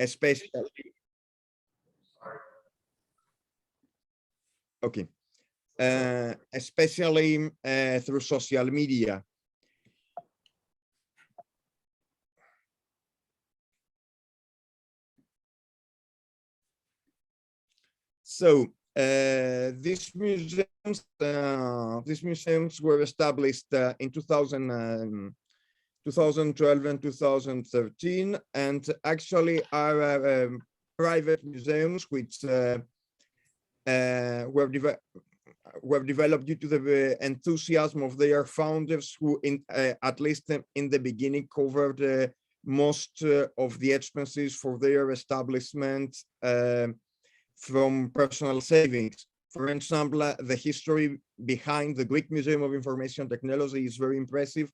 especially especially through social media. So these museums were established in 2012 and 2013, and actually are private museums which were developed due to the enthusiasm of their founders, who at least in the beginning covered most of the expenses for their establishment from personal savings. For example, the history behind the Greek Museum of Information Technology is very impressive,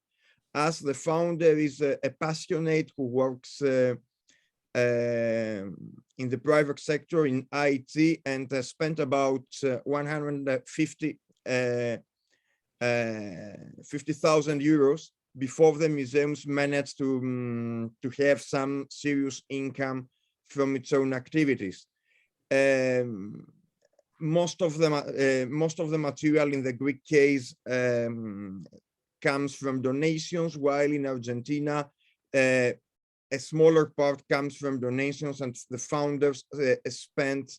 as the founder is a passionate who works in the private sector in IT, and spent about 50,000 euros before the museums managed to have some serious income from its own activities. Most of the material in the Greek case comes from donations, while in Argentina a smaller part comes from donations, and the founders spent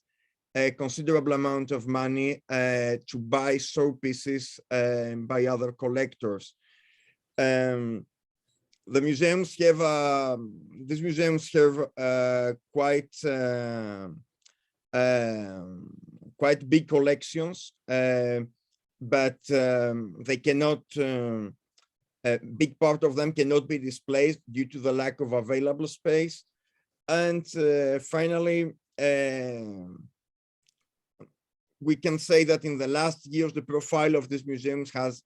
a considerable amount of money to buy showpieces by other collectors. The museums have these museums have quite big collections, but they cannot. A big part of them cannot be displayed due to the lack of available space. And finally, we can say that in the last years, the profile of these museums has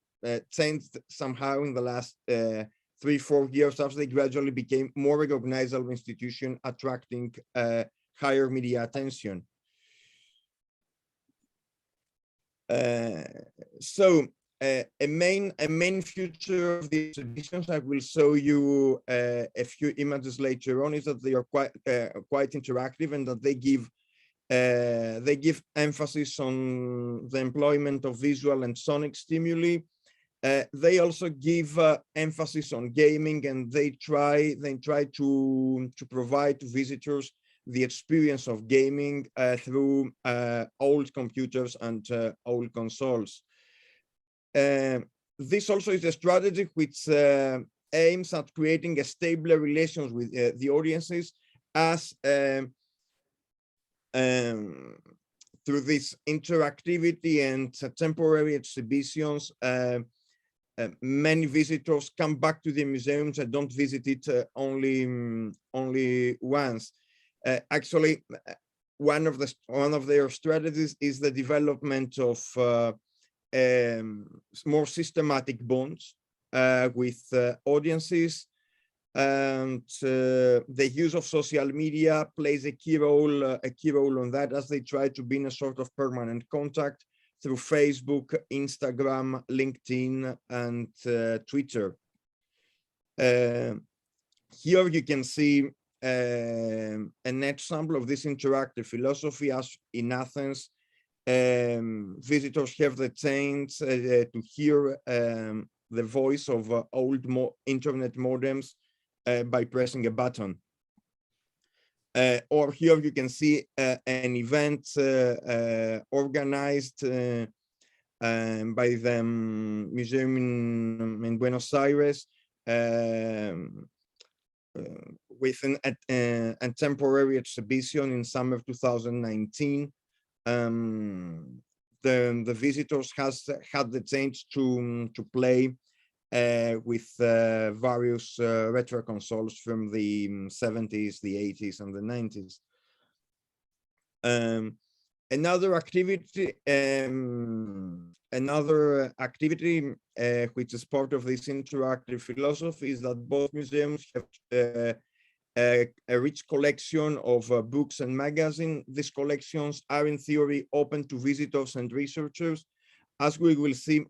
changed somehow in the last 3-4 years, as they gradually became more recognizable institution, attracting higher media attention. A main feature of the exhibitions, I will show you a few images later on, is that they are quite interactive, and that they give emphasis on the employment of visual and sonic stimuli. They also give emphasis on gaming, and they try to provide to visitors the experience of gaming through old computers and old consoles. This also is a strategy which aims at creating a stable relations with the audiences, as through this interactivity and temporary exhibitions, many visitors come back to the museums and don't visit it only once. Actually, one of their strategies is the development of more systematic bonds with audiences, and the use of social media plays a key role on that, as they try to be in a sort of permanent contact through Facebook, Instagram, LinkedIn, and Twitter. Here you can see an example of this interactive philosophy, as in Athens, visitors have the chance to hear the voice of old internet modems by pressing a button. Or here you can see an event organized by the museum in Buenos Aires with a temporary exhibition in summer of 2019. The visitors had the chance to play with various retro consoles from the 70s, the 80s, and the 90s. Another activity which is part of this interactive philosophy is that both museums have a rich collection of books and magazines. These collections are in theory open to visitors and researchers. As we will see,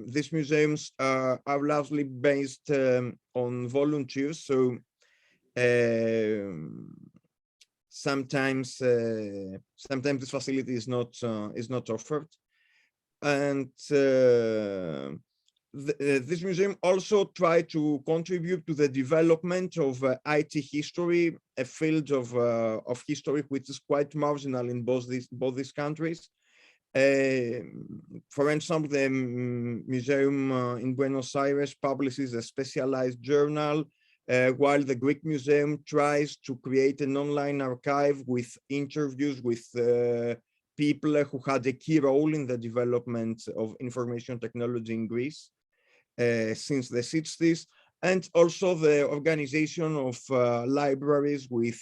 these museums are largely based on volunteers, so sometimes sometimes this facility is not offered. And this museum also tried to contribute to the development of IT history, a field of history which is quite marginal in both these countries. For example, the museum in Buenos Aires publishes a specialized journal, while the Greek Museum tries to create an online archive with interviews with people who had a key role in the development of information technology in Greece since the 60s, and also the organization of libraries with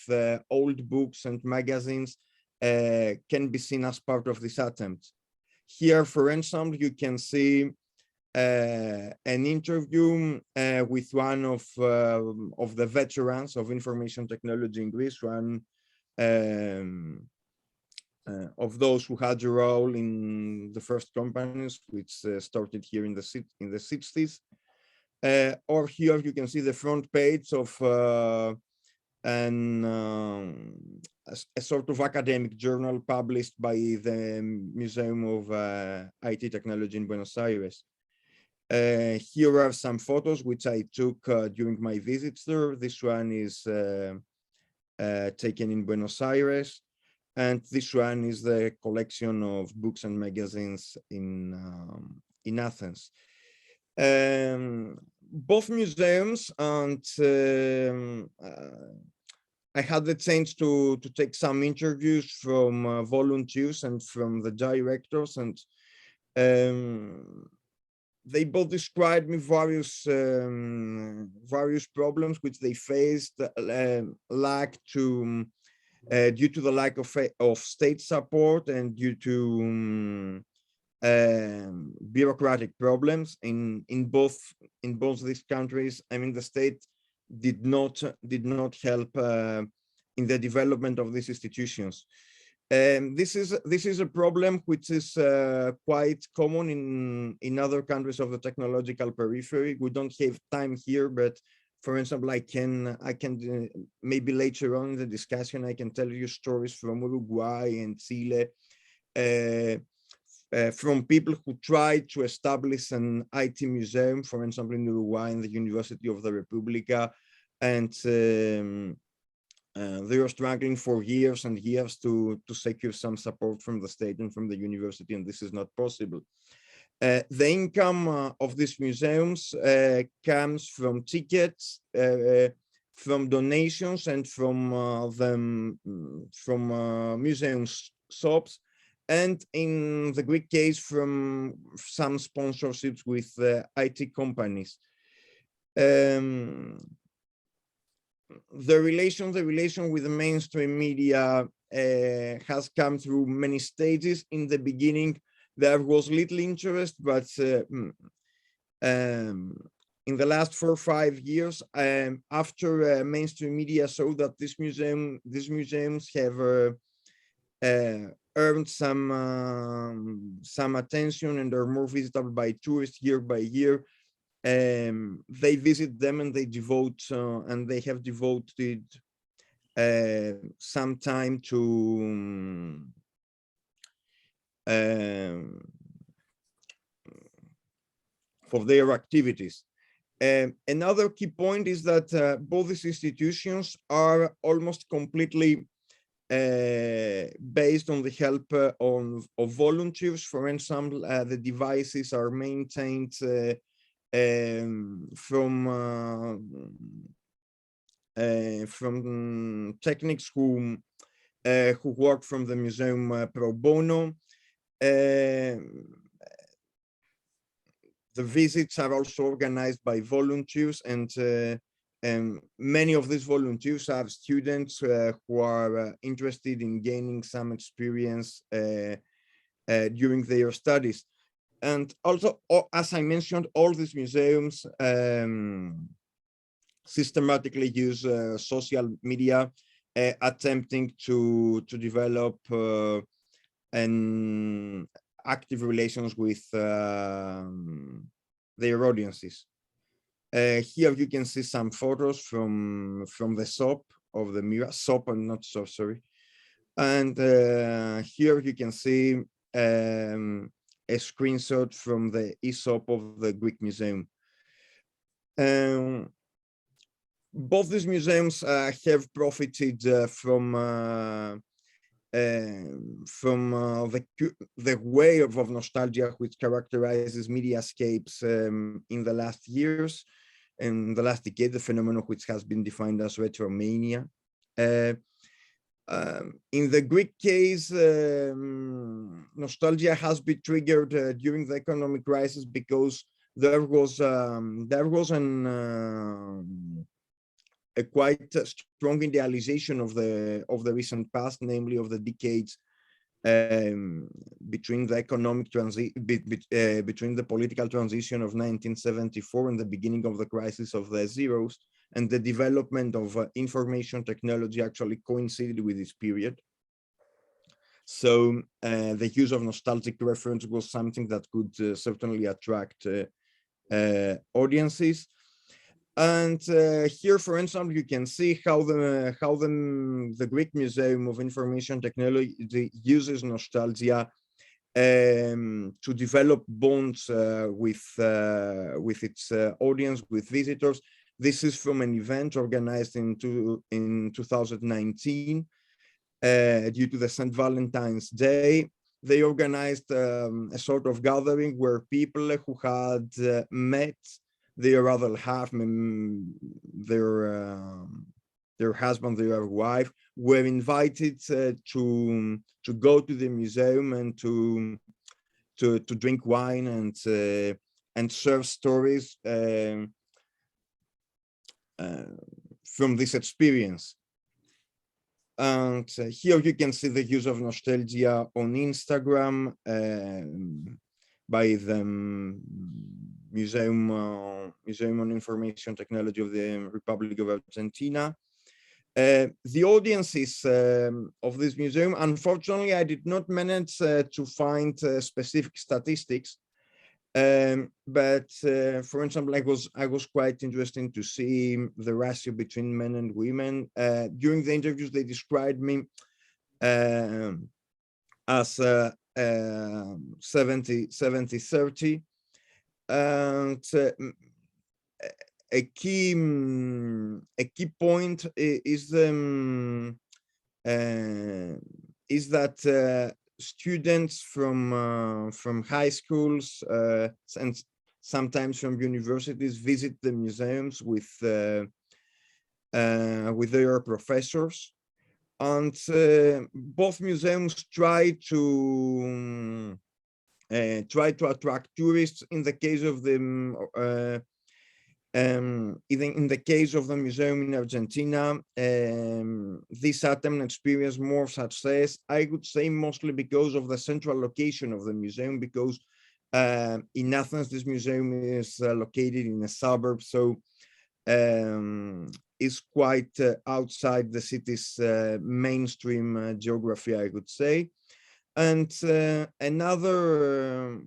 old books and magazines can be seen as part of this attempt. Here, for example, you can see an interview with one of the veterans of information technology in Greece, one of those who had a role in the first companies, which started here in the 60s. Or here you can see the front page of a sort of academic journal published by the Museum of IT Technology in Buenos Aires. Here are some photos which I took during my visits there. This one is taken in Buenos Aires, and this one is the collection of books and magazines in Athens. Both museums, and I had the chance to take some interviews from volunteers and from the directors, and they both described me various problems which they faced, due to the lack of state support and due to bureaucratic problems in both these countries. I mean, the state did not help in the development of these institutions. This is a problem which is quite common in other countries of the technological periphery. We don't have time here, but for example, I can maybe later on in the discussion I can tell you stories from Uruguay and Chile, from people who tried to establish an IT museum, for example, in Uruguay, in the University of the República, and they were struggling for years and years to secure some support from the state and from the university, and this is not possible. The income of these museums comes from tickets, from donations, and from museum shops, and in the Greek case, from some sponsorships with IT companies. The relation with the mainstream media has come through many stages. In the beginning, there was little interest, but in the last 4 or 5 years, after mainstream media saw that these museums have earned some attention and are more visited by tourists year by year, they visit them and they have devoted some time to for their activities. Another key point is that both these institutions are almost completely based on the help of volunteers. For example, the devices are maintained from techniques who work from the museum pro bono. The visits are also organized by volunteers, and many of these volunteers are students who are interested in gaining some experience during their studies. And also, as I mentioned, all these museums systematically use social media, attempting to develop an active relations with their audiences. Here you can see some photos from the shop mirror, soap and not soap, sorry. And here you can see a screenshot from the ESOP of the Greek Museum. Both these museums have profited from the wave of nostalgia which characterizes mediascapes in the last years, in the last decade, the phenomenon which has been defined as retromania. In the Greek case, nostalgia has been triggered during the economic crisis because there was a quite strong idealization of the recent past, namely of the decades between the between the political transition of 1974 and the beginning of the crisis of the zeros, and the development of information technology actually coincided with this period. So the use of nostalgic reference was something that could certainly attract audiences. And here, for instance, you can see how the Greek Museum of Information Technology uses nostalgia to develop bonds with its audience, with visitors. This is from an event organized in 2019 due to the St. Valentine's Day. They organized a sort of gathering where people who had met their other half, their husband, their wife, were invited to go to the museum and to drink wine and share stories from this experience. And here you can see the use of nostalgia on Instagram by the Museum on Information Technology of the Republic of Argentina. The audiences of this museum, unfortunately, I did not manage to find specific statistics. But for example, I was quite interested to see the ratio between men and women. During the interviews, they described me as 70-30. And a key point is that students from high schools and sometimes from universities visit the museums with their professors, and both museums try to attract tourists. In the case of the in the case of the museum in Argentina, this attempt experienced more success, I would say, mostly because of the central location of the museum, because in Athens, this museum is located in a suburb, so it's quite outside the city's mainstream geography, I would say. And another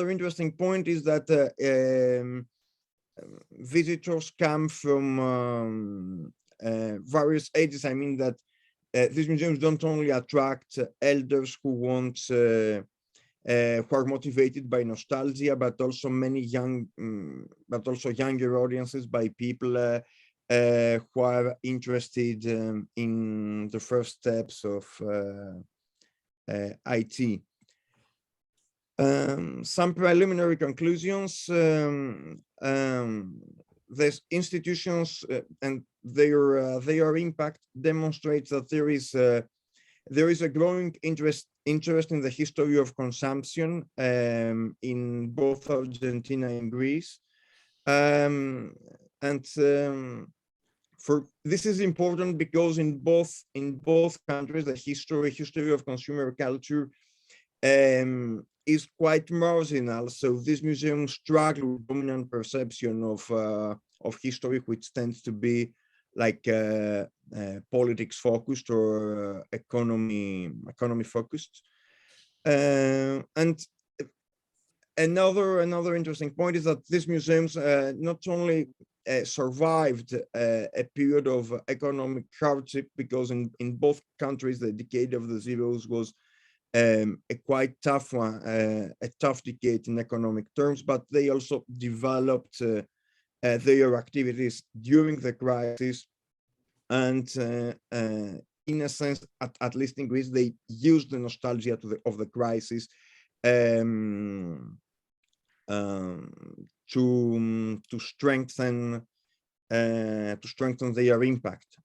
interesting point is that visitors come from various ages. I mean that these museums don't only attract elders who want, who are motivated by nostalgia, but also younger audiences, by people who are interested in the first steps of IT. Some preliminary conclusions. These institutions and their impact demonstrates that there is a growing interest in the history of consumption in both Argentina and Greece, for this is important because in both countries the history of consumer culture is quite marginal. So these museums struggle with dominant perception of history, which tends to be like politics focused or economy focused. And another interesting point is that these museums not only survived a period of economic hardship, because in both countries, the decade of the zeros was a quite tough one, a tough decade in economic terms, but they also developed their activities during the crisis. And in a sense, at least in Greece, they used the nostalgia of the crisis to strengthen their impact.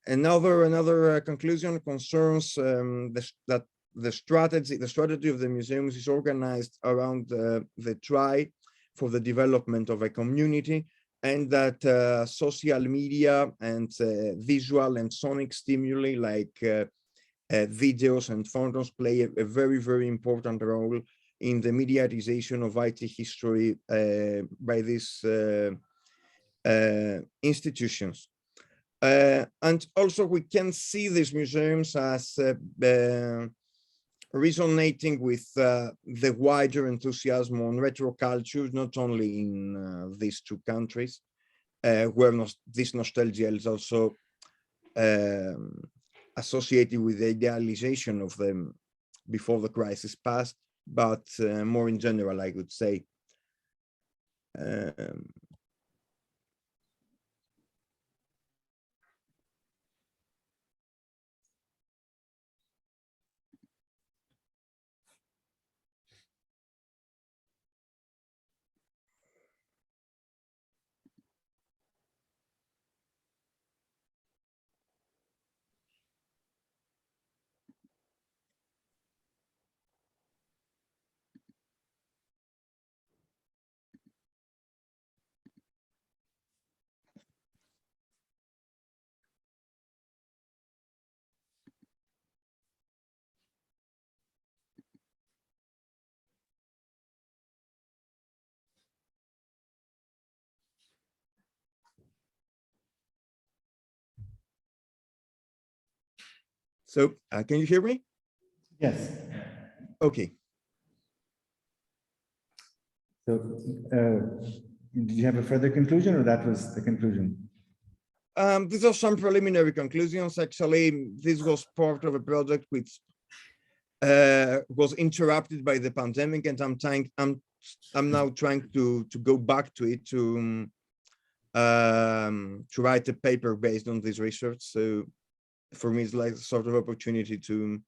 Another conclusion concerns that the strategy of the museums is organized around the try for the development of a community, and that social media and visual and sonic stimuli like videos and photos play a very, very important role in the mediatization of IT history by these institutions. And also we can see these museums as resonating with the wider enthusiasm on retro culture, not only in these two countries, where this nostalgia is also associated with the idealization of them before the crisis passed, but more in general, I would say. So can you hear me? Yes. Okay. So did you have a further conclusion, or that was the conclusion? These are some preliminary conclusions. Actually, this was part of a project which was interrupted by the pandemic, and I'm now trying to go back to it to write a paper based on this research. So for me, it's like a sort of opportunity to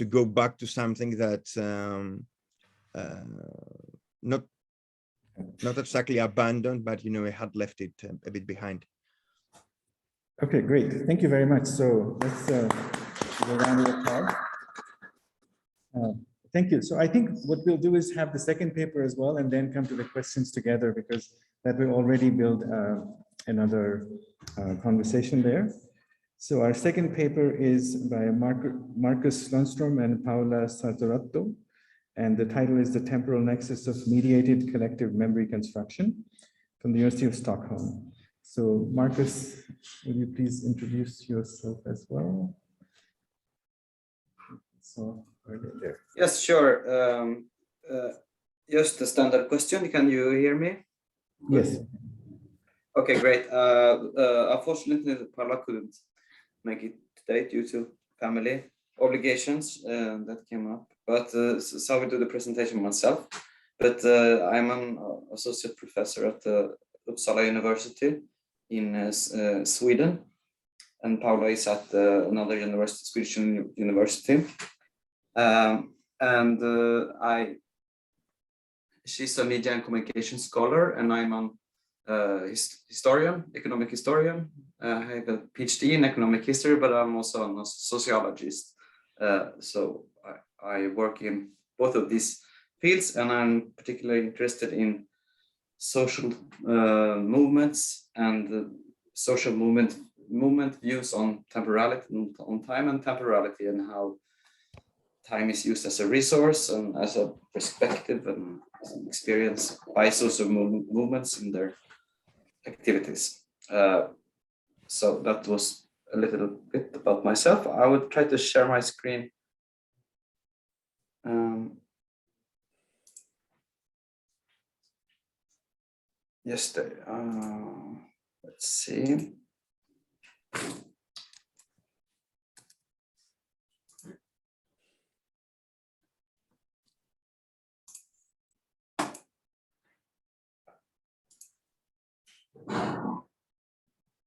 go back to something that not exactly abandoned, but I had left it a bit behind. Okay, great. Thank you very much. So let's give a round of applause. Thank you. So I think what we'll do is have the second paper as well, and then come to the questions together, because that will already build another conversation there. So our second paper is by Markus Lundström and Paola Sartoretto, and the title is The Temporal Nexus of Mediated Collective Memory Construction from the University of Stockholm. So Markus, will you please introduce yourself as well? So, there. Yes, sure. Just a standard question. Can you hear me? Yes. Okay, great. Unfortunately, Paola couldn't make it today due to family obligations that came up. But so I will do the presentation myself. But I'm an associate professor at the Uppsala University in Sweden, and Paola is at another university, Swedish University. She's a media and communication scholar, and I'm an historian, economic historian. I have a PhD in economic history, but I'm also a sociologist. So I work in both of these fields, and I'm particularly interested in social movements and social movement views on temporality, on time and temporality, and how time is used as a resource and as a perspective and experience by social movements in their activities. So that was a little bit about myself. I would try to share my screen. yesterday. Let's see.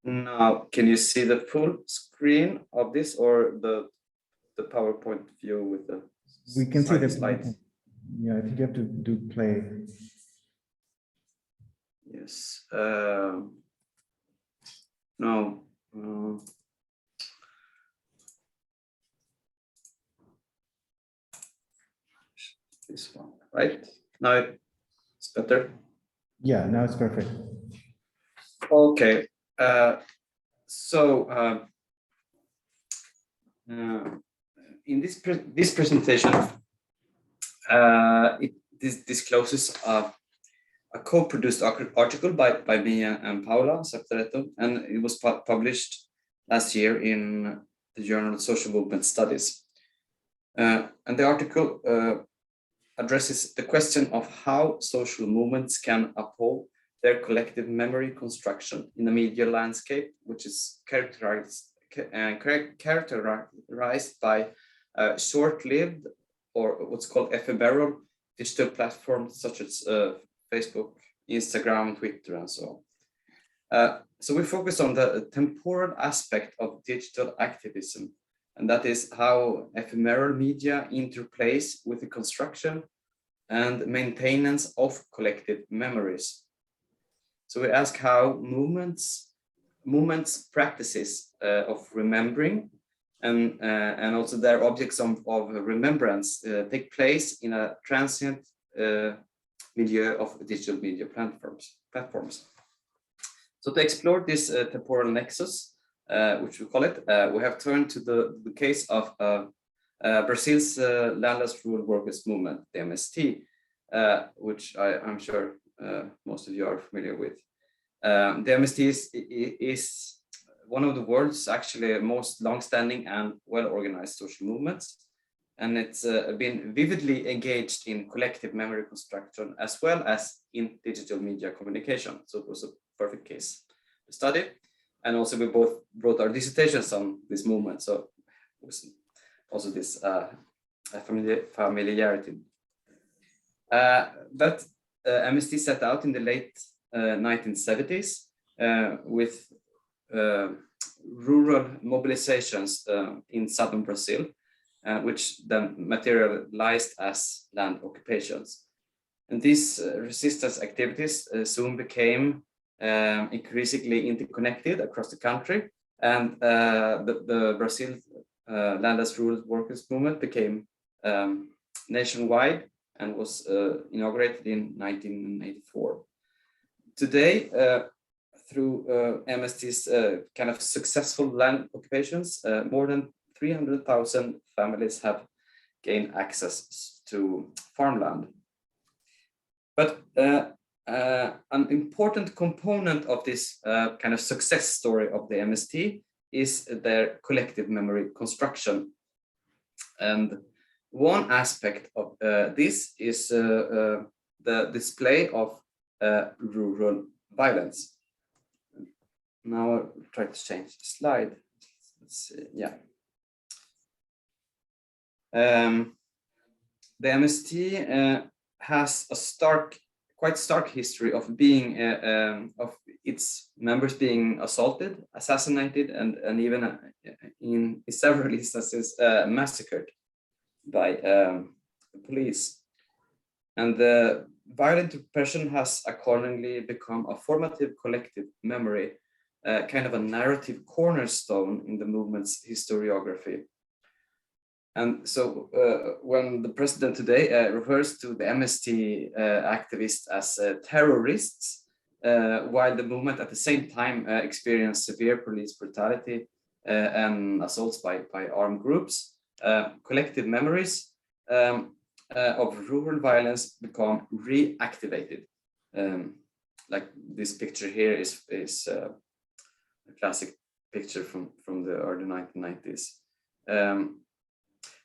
Now, can you see the full screen of this, or the PowerPoint view with the We can see the slides? Yeah, I think you have to do play. Yes. No. This one, right? Now it's better. Yeah, now it's perfect. Okay. In this presentation, it discloses a co-produced article by me and Paola Sartoretto, and it was published last year in the journal Social Movement Studies. And the article addresses the question of how social movements can uphold their collective memory construction in a media landscape, which is characterized by short-lived, or what's called ephemeral, digital platforms such as Facebook, Instagram, Twitter, and so on. So we focus on the temporal aspect of digital activism, and that is how ephemeral media interplays with the construction and maintenance of collective memories. So we ask how movements practices of remembering and also their objects of remembrance take place in a transient milieu of digital media platforms. So to explore this temporal nexus, which we call it, we have turned to the case of Brazil's landless rural workers movement, the MST, which I'm sure most of you are familiar with. The MST is one of the world's actually most long-standing and well-organized social movements, and it's been vividly engaged in collective memory construction as well as in digital media communication. So it was a perfect case to study, and also we both wrote our dissertations on this movement, so it was also this familiarity. But MST set out in the late 1970s with rural mobilizations in southern Brazil, which then materialized as land occupations. And these resistance activities soon became increasingly interconnected across the country, and the Brazil landless rural workers movement became nationwide and was inaugurated in 1984. Today, through MST's kind of successful land occupations, more than 300,000 families have gained access to farmland. But an important component of this kind of success story of the MST is their collective memory construction. And one aspect of this is the display of rural violence. Now I'll try to change the slide. Let's see. Yeah. The MST has a quite stark history of being of its members being assaulted, assassinated, and even in several instances massacred by the police. And the violent repression has accordingly become a formative collective memory, kind of a narrative cornerstone in the movement's historiography. And so when the president today refers to the MST activists as terrorists, while the movement at the same time experienced severe police brutality and assaults by armed groups, collective memories of rural violence become reactivated. Like this picture here is a classic picture from the early 1990s.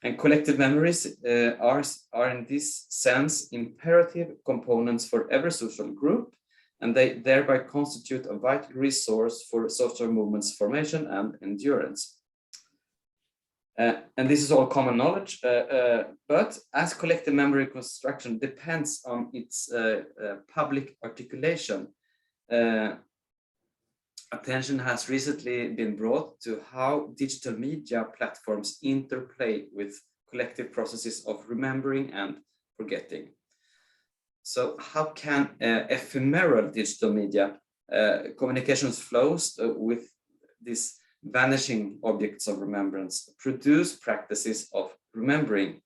And collective memories are in this sense imperative components for every social group and they thereby constitute a vital resource for social movements formation and endurance. And this is all common knowledge, but as collective memory construction depends on its public articulation, attention has recently been brought to how digital media platforms interplay with collective processes of remembering and forgetting. So how can ephemeral digital media communications flows with these vanishing objects of remembrance produce practices of remembering?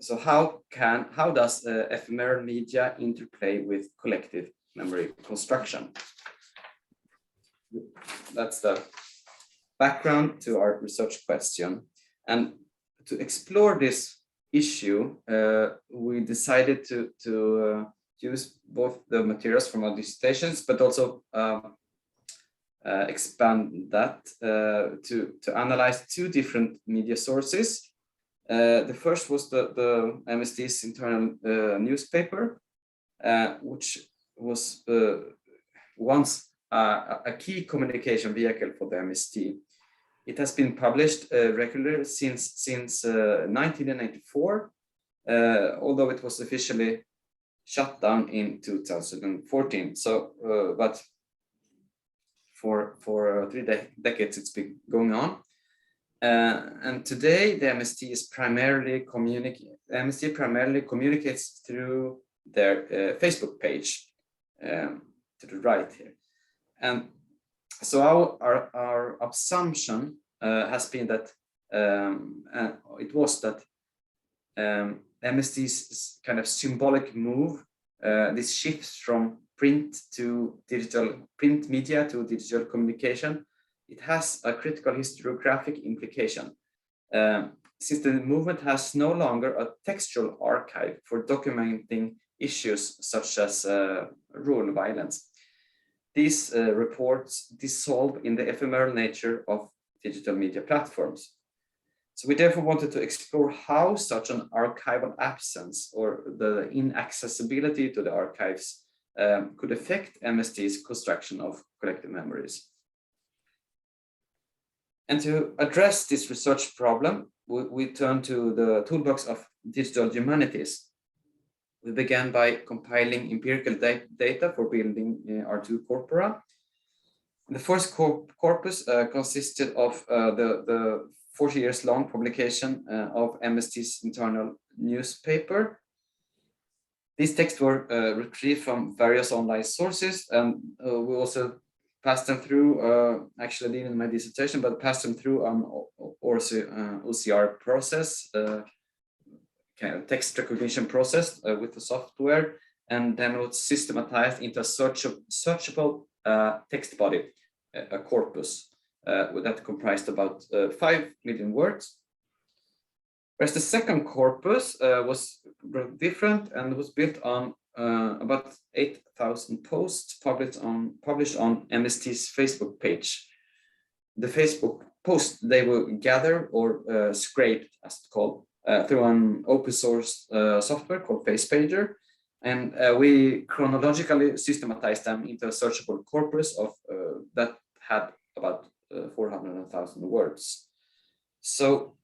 So how does ephemeral media interplay with collective memory construction? That's the background to our research question. And to explore this issue, we decided to use both the materials from our dissertations, but also expand that to analyze two different media sources. The first was the MST's internal newspaper, which was once a key communication vehicle for the MST. It has been published regularly since 1994, although it was officially shut down in 2014. So, but for 3 decades it's been going on. And today the MST is primarily communicates through their Facebook page to the right here. And so our assumption has been that it was that MST's kind of symbolic move, this shifts from print media to digital communication, it has a critical historiographic implication. Since the movement has no longer a textual archive for documenting issues such as rural violence, these reports dissolve in the ephemeral nature of digital media platforms. So we therefore wanted to explore how such an archival absence or the inaccessibility to the archives could affect MST's construction of collective memories. And to address this research problem, we turn to the toolbox of digital humanities. We began by compiling empirical data for building our two corpora. The first corpus consisted of the 40 years long publication of MST's internal newspaper. These texts were retrieved from various online sources, and we also passed them through, actually didn't in my dissertation, but passed them through an OCR process, kind of text recognition process with the software, and then it was systematized into a searchable text body, a corpus that comprised about 5 million words. Whereas the second corpus was different and was built on about 8,000 posts published on MST's Facebook page. The Facebook posts, they were gathered or scraped, as it's called, through an open source software called FacePager, and we chronologically systematized them into a searchable corpus of that had about 400,000 words. So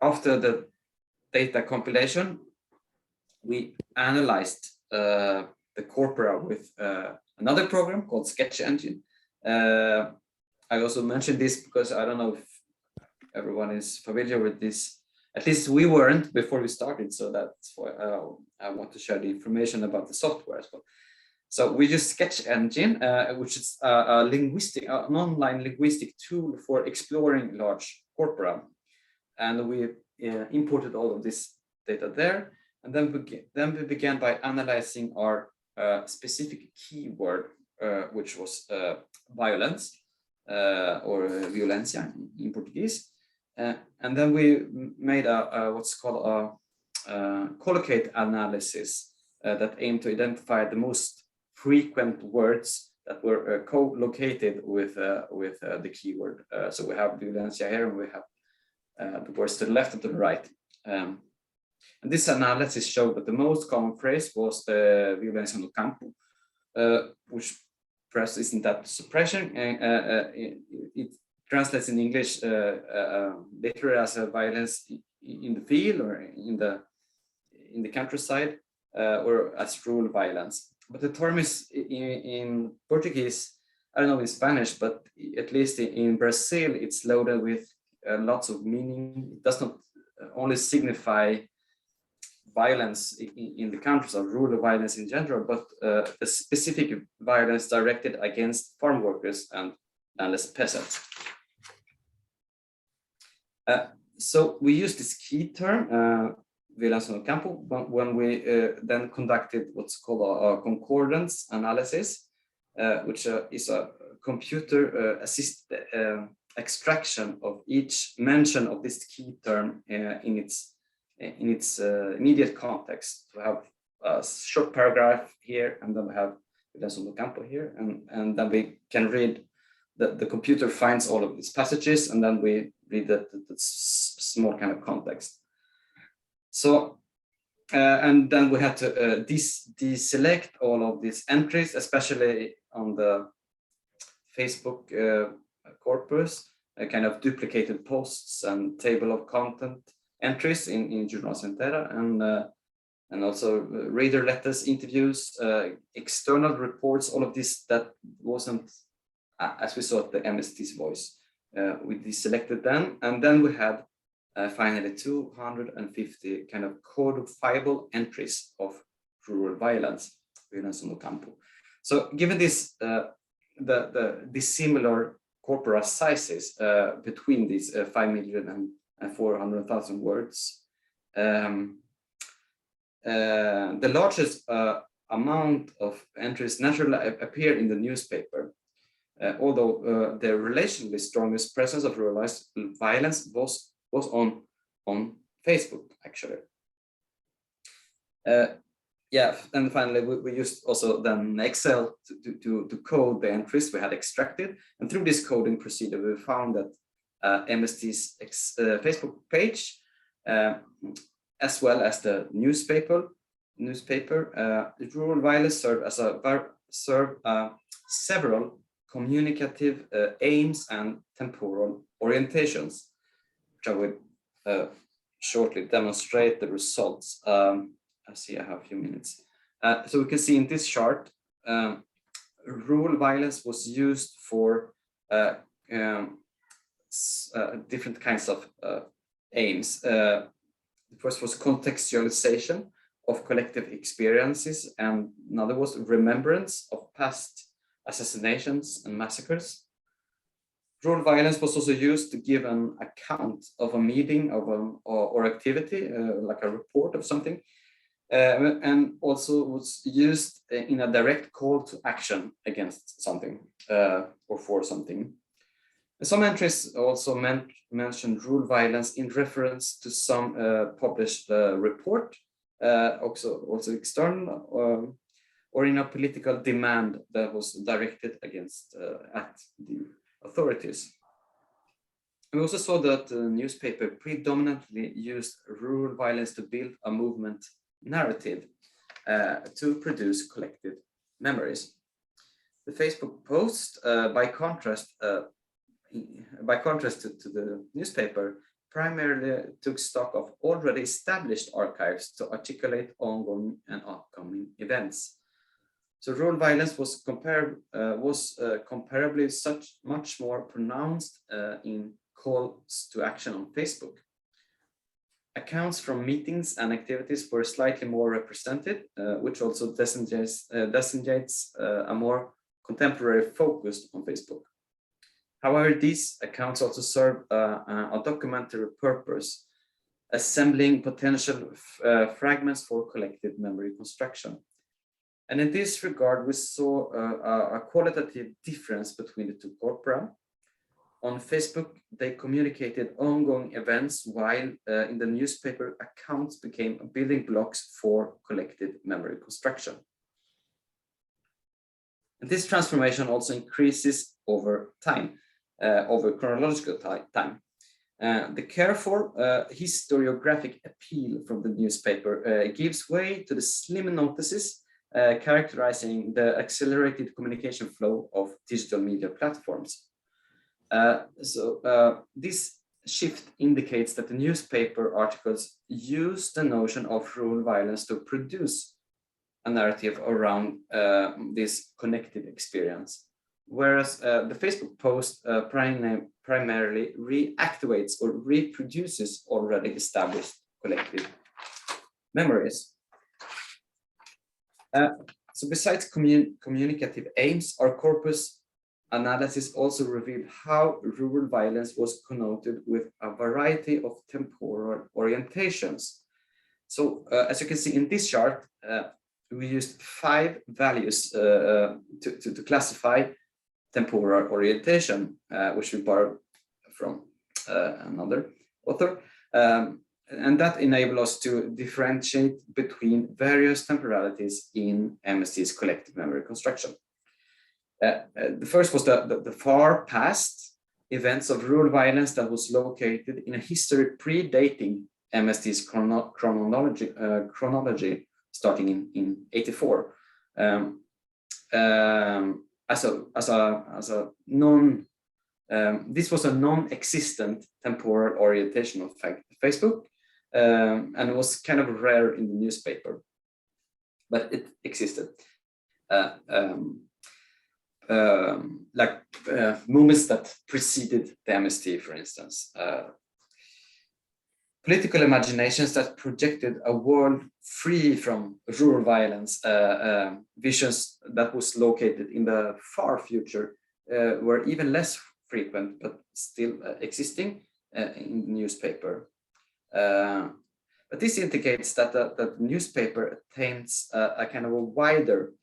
after the data compilation, we analyzed the corpora with another program called Sketch Engine. I also mentioned this because I don't know if everyone is familiar with this. At least we weren't before we started, so that's why I want to share the information about the software as well. So we use Sketch Engine, which is an online linguistic tool for exploring large corpora, and we imported all of this data there, and then we began by analyzing our specific keyword, which was violence or violencia in Portuguese. And then we made what's called a collocate analysis that aimed to identify the most frequent words that were co-located with the keyword. So we have violencia here, and we have the words to the left and to the right. And this analysis showed that the most common phrase was the violencia no campo, which perhaps isn't that suppression. It translates in English literally as a violence in the field or in the countryside, or as rural violence. But the term is in Portuguese, I don't know in Spanish, but at least in Brazil, it's loaded with lots of meaning. It does not only signify violence in the countries or rural violence in general, but a specific violence directed against farm workers and landless peasants. So we use this key term, violence on campo, when we then conducted what's called a concordance analysis, which is a computer assisted extraction of each mention of this key term in its immediate context. We have a short paragraph here, and then we have violence on campo here, and then we can read. The computer finds all of these passages, and then we read the small kind of context. So, and then we had to deselect all of these entries, especially on the Facebook corpus, kind of duplicated posts and table of content entries in Jornal Centera, and also reader letters, interviews, external reports, all of this that wasn't, as we saw at the MST's voice. We deselected them, and then we had finally 250 kind of codifiable entries of rural violence on campo. So given this, the dissimilar corpora sizes between these 5 million and 400,000 words, the largest amount of entries naturally appear in the newspaper, although the relationally strongest presence of rural violence was on Facebook, actually. Yeah, and finally, we used also then Excel to code the entries we had extracted. And through this coding procedure, we found that MST's Facebook page, as well as the newspaper, rural violence serve several communicative aims and temporal orientations, which I would shortly demonstrate the results. I see I have a few minutes. So we can see in this chart, rural violence was used for different kinds of aims. The first was contextualization of collective experiences, and another was remembrance of past assassinations and massacres. Rural violence was also used to give an account of a meeting or activity, like a report of something, and also was used in a direct call to action against something or for something. Some entries also mentioned rural violence in reference to some published report, also external, or in a political demand that was directed against at the authorities. We also saw that the newspaper predominantly used rural violence to build a movement narrative to produce collective memories. The Facebook post, by contrast to the newspaper, primarily took stock of already established archives to articulate ongoing and upcoming events. So rural violence was comparably much more pronounced in calls to action on Facebook. Accounts from meetings and activities were slightly more represented, which also designates a more contemporary focus on Facebook. However, these accounts also serve a documentary purpose, assembling potential fragments for collective memory construction. And in this regard, we saw a qualitative difference between the two corpora. On Facebook, they communicated ongoing events, while in the newspaper, accounts became building blocks for collective memory construction. And this transformation also increases over time, over chronological time. The careful historiographic appeal from the newspaper gives way to the slim notices characterizing the accelerated communication flow of digital media platforms. This shift indicates that the newspaper articles use the notion of rural violence to produce a narrative around this connected experience, whereas the Facebook post primarily reactivates or reproduces already established collective memories. So besides communicative aims, our corpus analysis also revealed how rural violence was connoted with a variety of temporal orientations. So as you can see in this chart, we used 5 values to classify temporal orientation, which we borrowed from another author. And that enabled us to differentiate between various temporalities in MST's collective memory construction. The first was the far past events of rural violence that was located in a history predating MST's chronology starting in 84. This was a non-existent temporal orientation of Facebook, and it was kind of rare in the newspaper, but it existed. Moments that preceded the MST, for instance. Political imaginations that projected a world free from rural violence, visions that was located in the far future, were even less frequent, but still existing in the newspaper. But this indicates that the newspaper attains a kind of a wider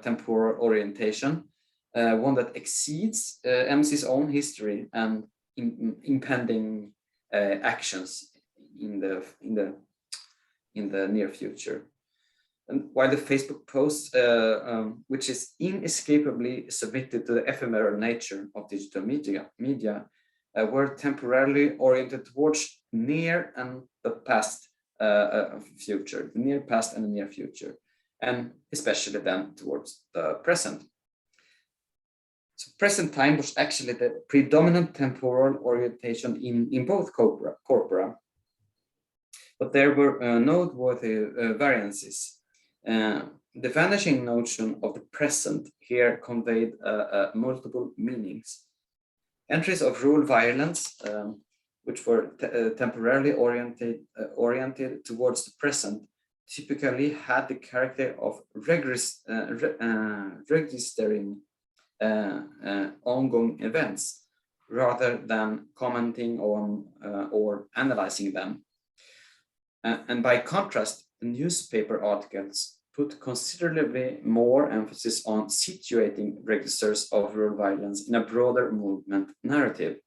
temporal orientation, one that exceeds MST's own history and impending actions in the near future. And while the Facebook post, which is inescapably submitted to the ephemeral nature of digital media, were temporarily oriented towards near and the past future, the near past and the near future, and especially then towards the present. So present time was actually the predominant temporal orientation in both corpora. But there were noteworthy variances. The vanishing notion of the present here conveyed multiple meanings. Entries of rural violence, which were temporarily oriented towards the present, typically had the character of registering ongoing events rather than commenting on or analyzing them. And by contrast, the newspaper articles put considerably more emphasis on situating registers of rural violence in a broader movement narrative.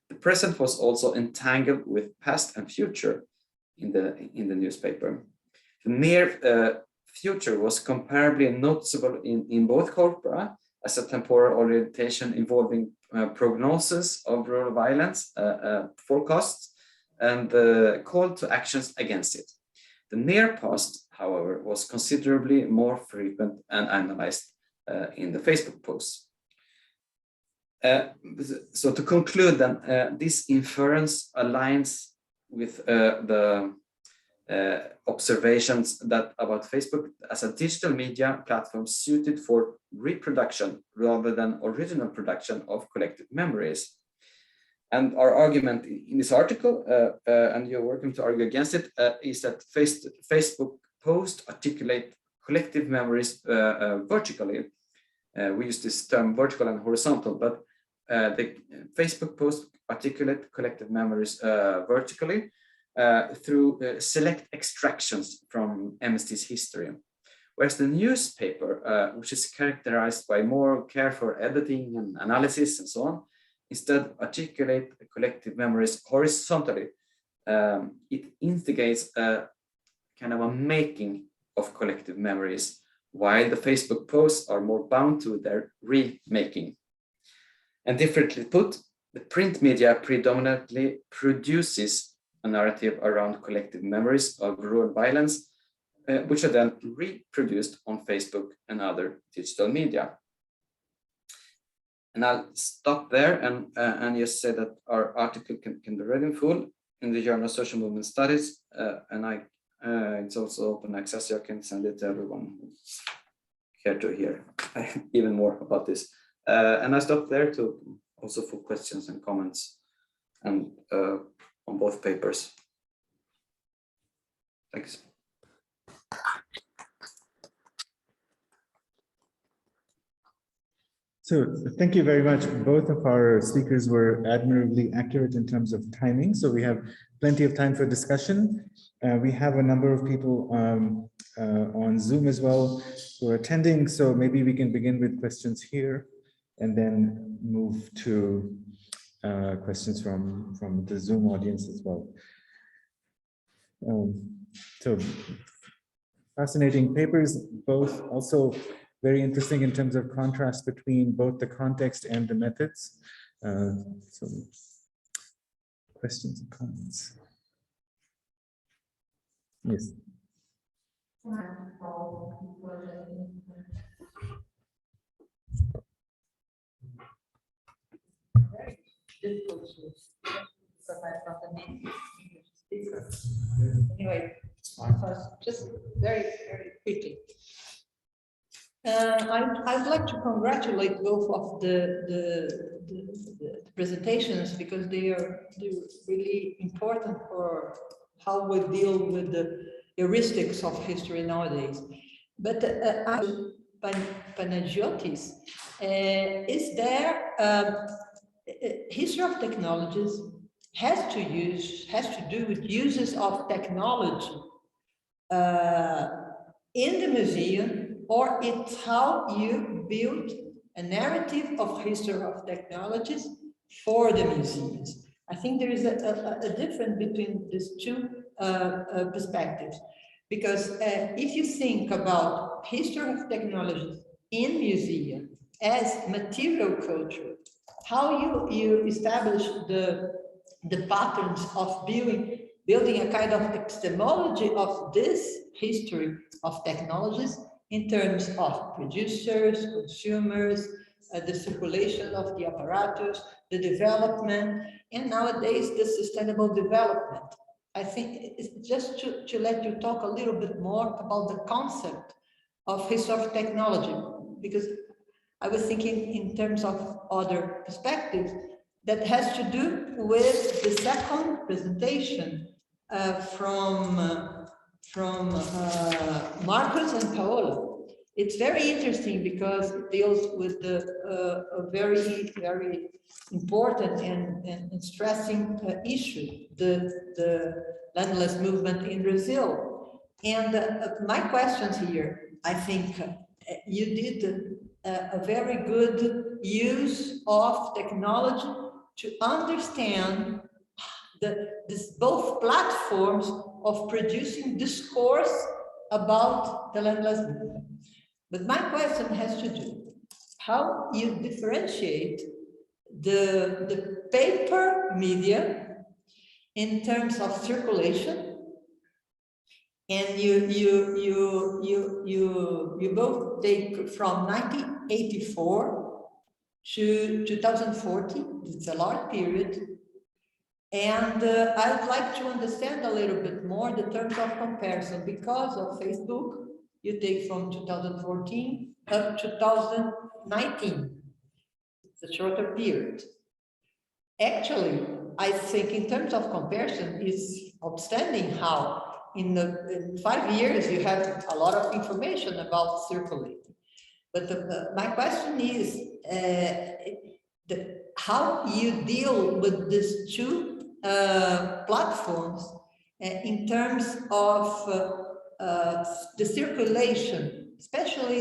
The present was also entangled with past and future in the newspaper. The near future was comparably noticeable in both corpora as a temporal orientation involving prognosis of rural violence, forecasts, and the call to actions against it. The near past, however, was considerably more frequent and analyzed in the Facebook posts. So to conclude then, this inference aligns with the observations about Facebook as a digital media platform suited for reproduction rather than original production of collective memories. And our argument in this article, and you're working to argue against it, is that Facebook posts articulate collective memories vertically. We use this term vertical and horizontal, but the Facebook posts articulate collective memories vertically through select extractions from MST's history. Whereas the newspaper, which is characterized by more careful editing and analysis and so on, instead articulate collective memories horizontally. It instigates a kind of a making of collective memories, while the Facebook posts are more bound to their remaking. And differently put, the print media predominantly produces a narrative around collective memories of rural violence, which are then reproduced on Facebook and other digital media. And I'll stop there and just say that our article can be read in full in the Journal of Social Movement Studies, and it's also open access, so I can send it to everyone who's care to hear even more about this. And I stop there to also for questions and comments and on both papers. Thanks. So thank you very much. Both of our speakers were admirably accurate in terms of timing. So we have plenty of time for discussion. We have a number of people on Zoom as well who are attending. So maybe we can begin with questions here and then move to questions from the Zoom audience as well. So fascinating papers, both also very interesting in terms of contrast between both the context and the methods. So questions and comments. Yes. Very difficult to survive from the native speaker. Anyway, just very, very quickly. I'd like to congratulate both of the presentations because they're really important for how we deal with the heuristics of history nowadays. But Panagiotis, is there history of technologies has to do with uses of technology in the museum, or it's how you build a narrative of history of technologies for the museums. I think there is a difference between these two perspectives, because if you think about history of technologies in museum as material culture, how you establish the patterns of building a kind of epistemology of this history of technologies in terms of producers, consumers, the circulation of the apparatus, the development, and nowadays the sustainable development. I think it's just to let you talk a little bit more about the concept of history of technology, because I was thinking in terms of other perspectives that has to do with the second presentation from Markus and Paola. It's very interesting because it deals with a very, very important and stressing issue, the landless movement in Brazil. And my questions here, I think you did a very good use of technology to understand both platforms of producing discourse about the landless movement. But my question has to do how you differentiate the paper media in terms of circulation, and you both take from 1984 to 2040. It's a long period. And I'd like to understand a little bit more the terms of comparison because of Facebook. You take from 2014 up to 2019. It's a shorter period. Actually, I think in terms of comparison, it's outstanding how in 5 years you have a lot of information about circulating. But my question is how you deal with these two platforms in terms of the circulation, especially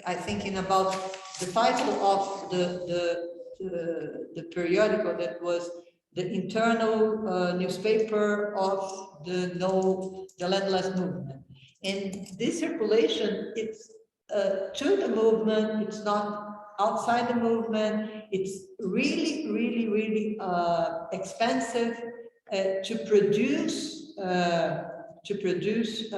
I thinking about the title of the periodical that was the internal newspaper of the landless movement. And this circulation, it's to the movement, it's not outside the movement. It's really, really, really expensive to produce to produce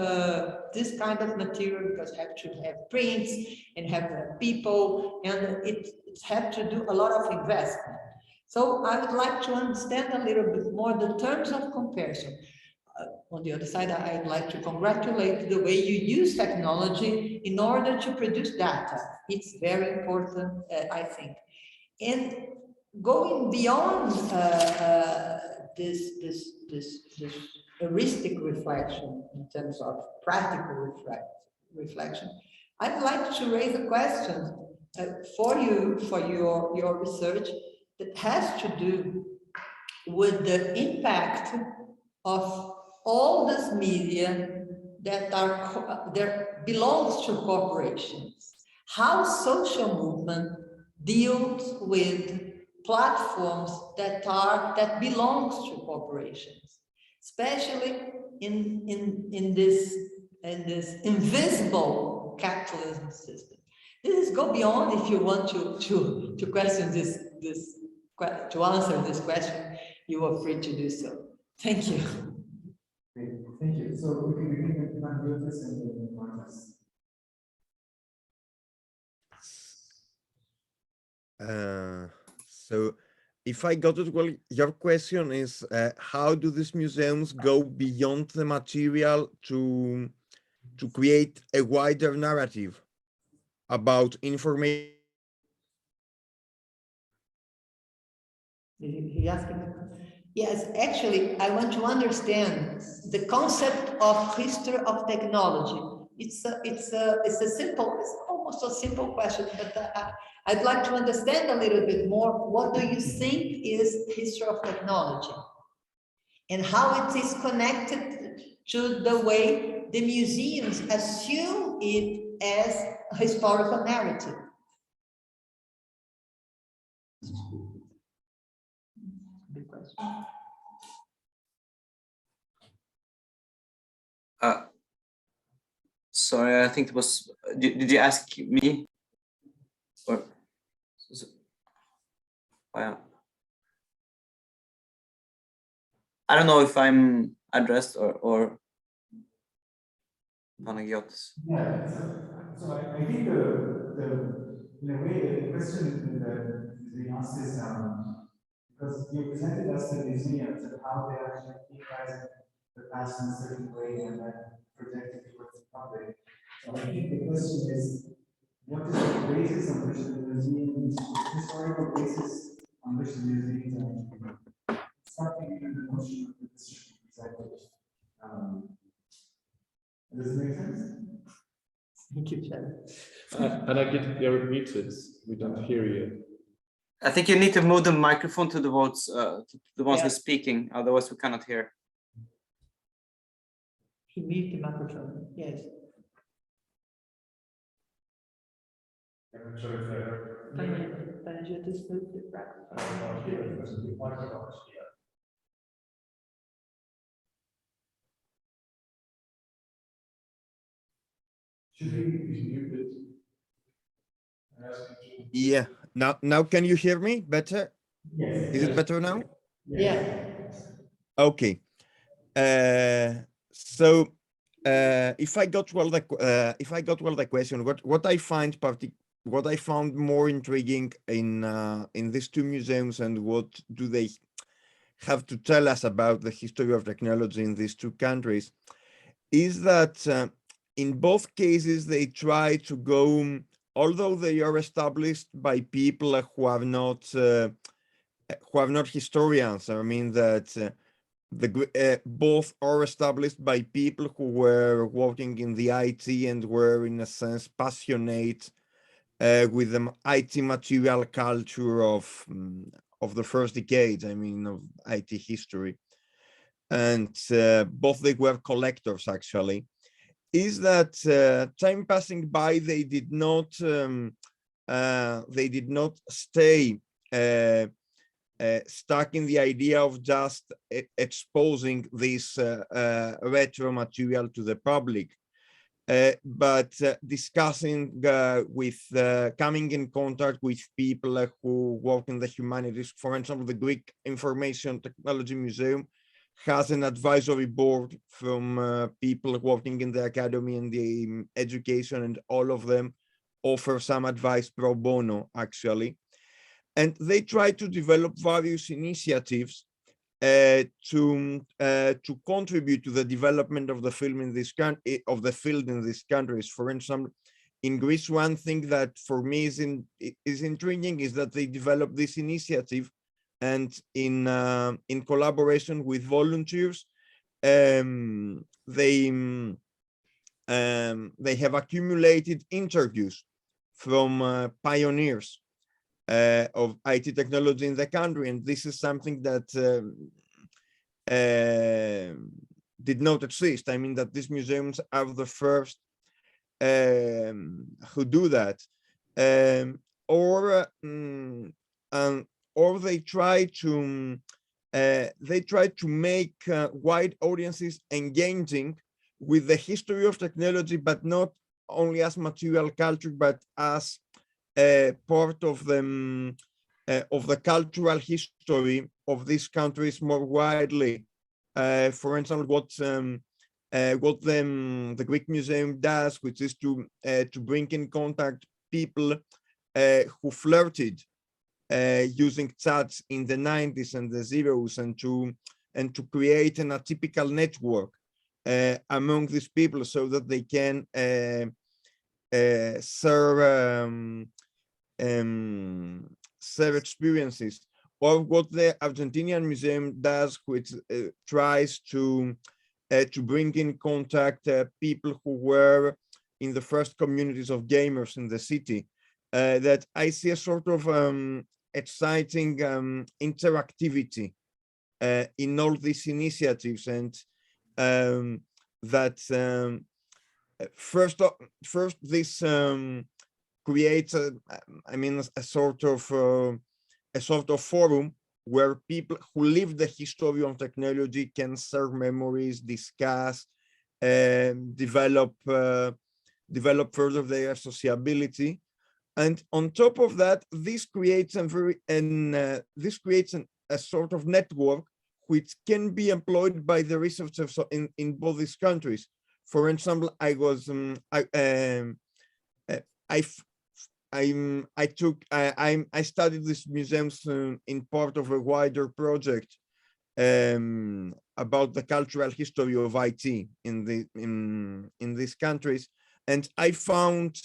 this kind of material, because have to have prints and have people, and it have to do a lot of investment. So I would like to understand a little bit more the terms of comparison. On the other side, I'd like to congratulate the way you use technology in order to produce data. It's very important, I think. And going beyond this heuristic reflection in terms of practical reflection, I'd like to raise a question for your research that has to do with the impact of all this media that belongs to corporations. How social movement deals with platforms that belongs to corporations, especially in this invisible capitalism system. This is go beyond. If you want to question to answer this question, you are free to do so. Thank you. Great. Thank you. So we can begin with Panagiotis and then Markus. So if I got it well, your question is how do these museums go beyond the material to create a wider narrative about information? He asked me. Yes, actually, I want to understand the concept of history of technology. It's almost a simple question, but I'd like to understand a little bit more. What do you think is history of technology, and how it is connected to the way the museums assume it as a historical narrative? Big question. Sorry, I think it was. Did you ask me? Or I don't know if I'm addressed or Panagiotis. Yeah, so I think in a way the question that is being asked is because you presented us the museums and how they actually keep the past in a certain way and then project it towards the public. So I think the question is, what is the basis on which the museums, historical basis on which the museums are actually starting in the notion of the district executive? Does it make sense? Thank you, Chad. And you're muted. We don't hear you. I think you need to move the microphone to the ones Yeah. who's speaking, otherwise we cannot hear. He muted the microphone. Yes. I'm not sure if I heard. Panagiotis moved the microphone. Should he be muted? Yeah. Now can you hear me better? Yes. Is it better now? Yeah. Okay. So if I got well the question, what I found more intriguing in these two museums, and what do they have to tell us about the history of technology in these two countries, is that in both cases they try to go, although they are established by people who are not historians. I mean that both are established by people who were working in the IT and were, in a sense, passionate with the IT material culture of the first decades. I mean, of IT history, and both they were collectors actually. Is that time passing by, they did not stay stuck in the idea of just exposing this retro material to the public, but discussing coming in contact with people who work in the humanities. For example, the Greek Information Technology Museum has an advisory board from people working in the academy and the education, and all of them offer some advice pro bono, actually. And they try to develop various initiatives to contribute to the development of the film in this country, of the field in these countries. For instance, in Greece, one thing that for me is intriguing is that they developed this initiative, and in collaboration with volunteers, they have accumulated interviews from pioneers of IT technology in the country, and this is something that did not exist. I mean, that these museums are the first who do that, or they try to make wide audiences engaging with the history of technology, but not only as material culture, but as part of the cultural history of these countries more widely. For instance, what the Greek Museum does, which is to bring in contact people who flirted using chats in the 90s and the zeros, and to create an atypical network among these people so that they can share experiences. Or what the Argentinian Museum does, which tries to bring in contact people who were in the first communities of gamers in the city. That I see a sort of exciting interactivity in all these initiatives, and that first this creates a sort of forum where people who live the history of technology can share memories, discuss, develop further their sociability. And on top of that, this creates a sort of network which can be employed by the researchers in both these countries. For example, I studied these museums in part of a wider project about the cultural history of IT in these countries. And I found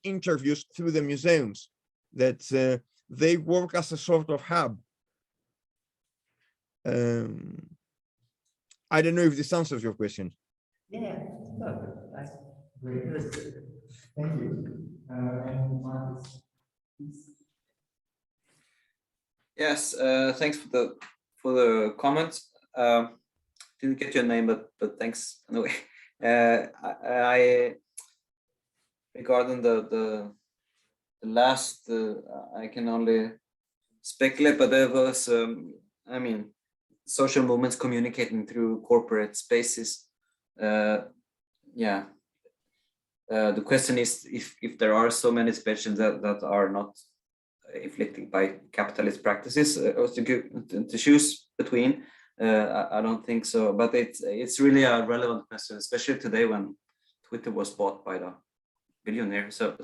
interviews through the museums that they work as a sort of hub. I don't know if this answers your question. Yeah, that's very good. Thank you. And Markus, please. Yes, thanks for the comments. Didn't get your name, but thanks anyway. I regarding the last, I can only speculate, but there was, social movements communicating through corporate spaces. The question is if there are so many species that are not inflicted by capitalist practices to choose between. I don't think so, but it's really a relevant question, especially today when Twitter was bought by the billionaire. So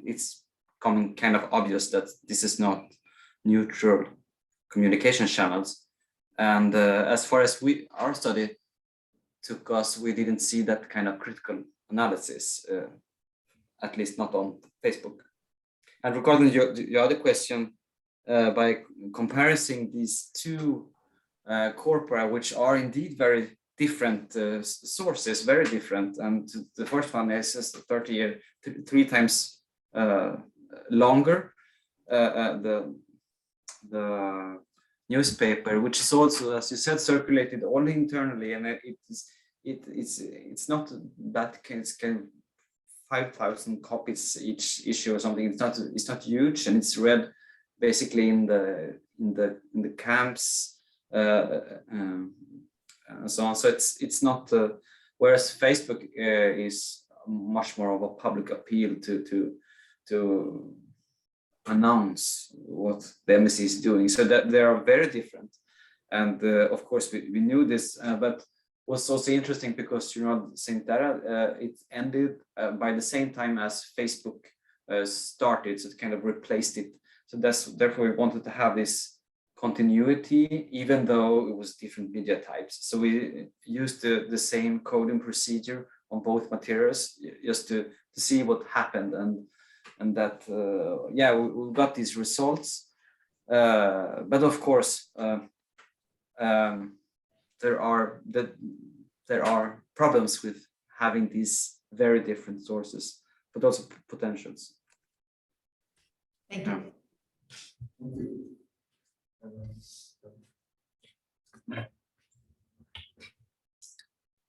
it's becoming kind of obvious that this is not neutral communication channels. And as far as our study took us, we didn't see that kind of critical analysis, at least not on Facebook. And regarding your other question, by comparing these two corpora, which are indeed very different sources, very different. And the first one is just 3 times longer. The newspaper, which is also, as you said, circulated only internally, and it's not that kind of 5,000 copies each issue or something. It's not huge, and it's read basically in the camps and so on. So it's not. Whereas Facebook is much more of a public appeal to announce what the embassy is doing. So that they are very different. And of course, we knew this, but was also interesting because Sintera, it ended by the same time as Facebook started, so it kind of replaced it. So therefore we wanted to have this continuity, even though it was different media types. So we used the same coding procedure on both materials just to see what happened, and that yeah, we got these results. But of course, there are problems with having these very different sources, but also potentials. Thank you.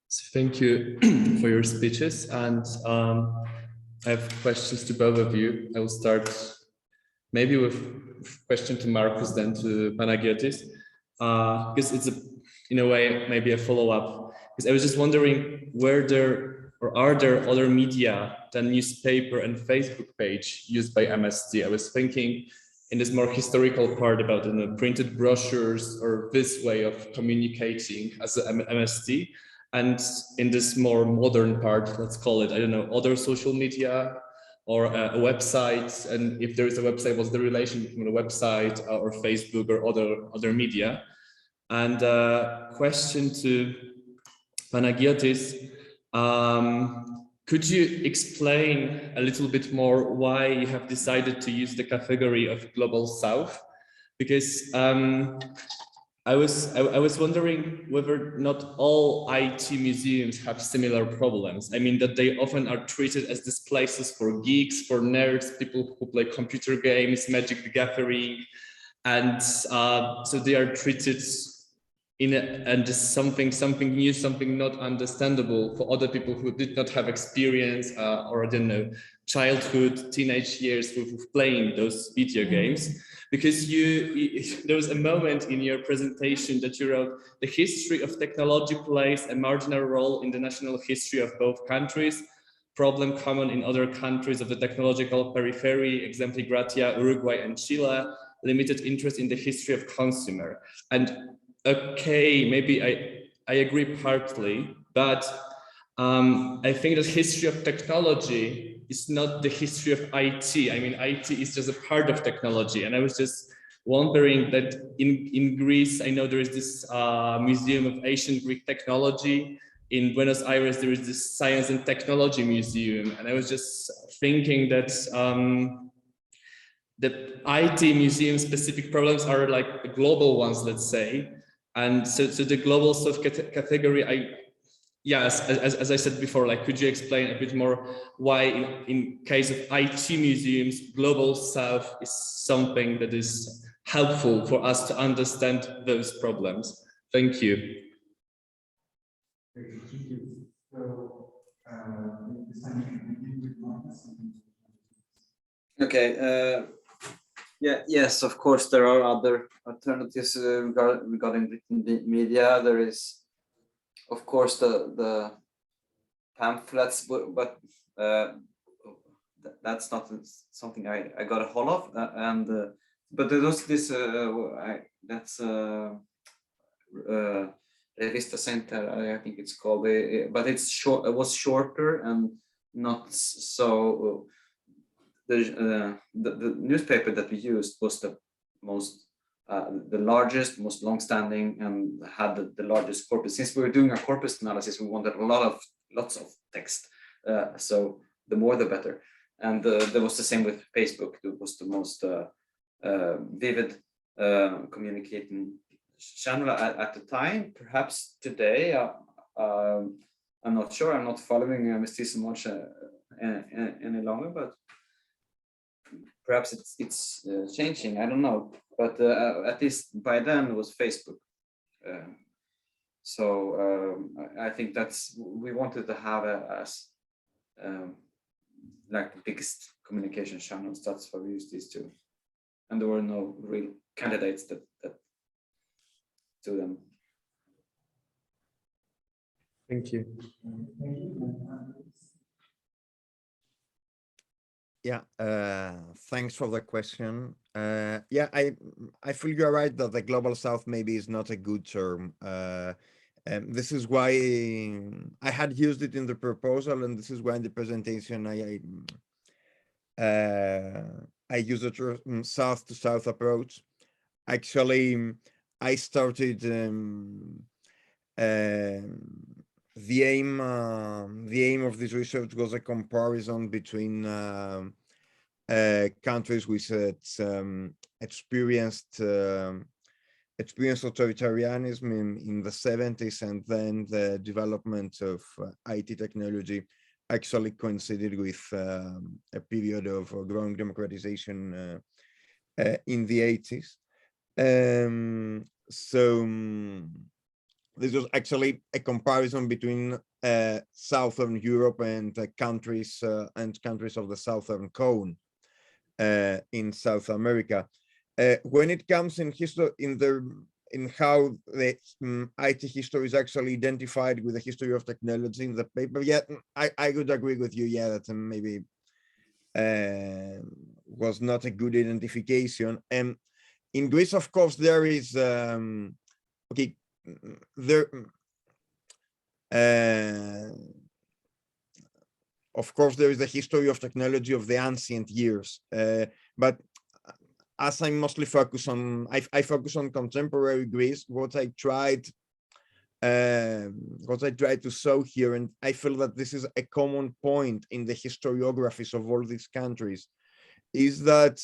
So thank you for your speeches, and I have questions to both of you. I will start maybe with a question to Markus, then to Panagiotis, because it's in a way maybe a follow-up. Because I was just wondering, are there other media than newspaper and Facebook page used by MSD? I was thinking in this more historical part about printed brochures or this way of communicating as an MSD, and in this more modern part, let's call it, I don't know, other social media or a website, and if there is a website, what's the relation between a website or Facebook or other media? And question to Panagiotis, could you explain a little bit more why you have decided to use the category of Global South? Because I was wondering whether not all IT museums have similar problems. I mean, that they often are treated as these places for geeks, for nerds, people who play computer games, Magic the Gathering, and so they are treated and just something new, something not understandable for other people who did not have experience or I don't know, childhood, teenage years with playing those video games. Because there was a moment in your presentation that you wrote, the history of technology plays a marginal role in the national history of both countries, problem common in other countries of the technological periphery, exempli gratia, Uruguay and Chile, limited interest in the history of consumer. And okay, maybe I agree partly, but I think that history of technology is not the history of IT. I mean, IT is just a part of technology. And I was just wondering that in Greece, I know there is this Museum of Ancient Greek Technology. In Buenos Aires, there is this Science and Technology Museum. And I was just thinking that the IT museum specific problems are like the global ones, let's say. And so the Global South category, yes, as I said before, like, could you explain a bit more why in case of IT museums, Global South is something that is helpful for us to understand those problems? Thank you. Okay. Yeah. Yes. Of course, there are other alternatives regarding written media. There is, of course, the pamphlets, but that's not something I got a hold of. But there's this that's Revista Center, I think it's called. But it's short. It was shorter and not so. The newspaper that we used was the most, the largest, most long-standing, and had the largest corpus. Since we were doing a corpus analysis, we wanted lots of text. So the more, the better. And there was the same with Facebook. It was the most vivid communicating channel at the time. Perhaps today, I'm not sure. I'm not following MST so much any longer, but perhaps it's changing. I don't know, but at least by then it was Facebook. So I think we wanted to have as like the biggest communication channels. That's why we used these two, and there were no real candidates that do them. Thank you. Yeah, thanks for the question. Yeah, I feel you're right that the global south maybe is not a good term. This is why I had used it in the proposal, and this is why in the presentation I use the term south to south approach. Actually, I started the aim of this research was a comparison between countries with experienced authoritarianism in the 70s, and then the development of IT technology actually coincided with a period of growing democratization in the 80s. This was actually a comparison between Southern Europe and countries of the Southern Cone in South America. When it comes in history, in how the IT history is actually identified with the history of technology in the paper, yeah, I would agree with you. Yeah, that maybe was not a good identification. And in Greece, of course, there is okay. Of course, there is the history of technology of the ancient years, but as I mostly focus on, I focus on contemporary Greece. What I tried to show here, and I feel that this is a common point in the historiographies of all these countries, is that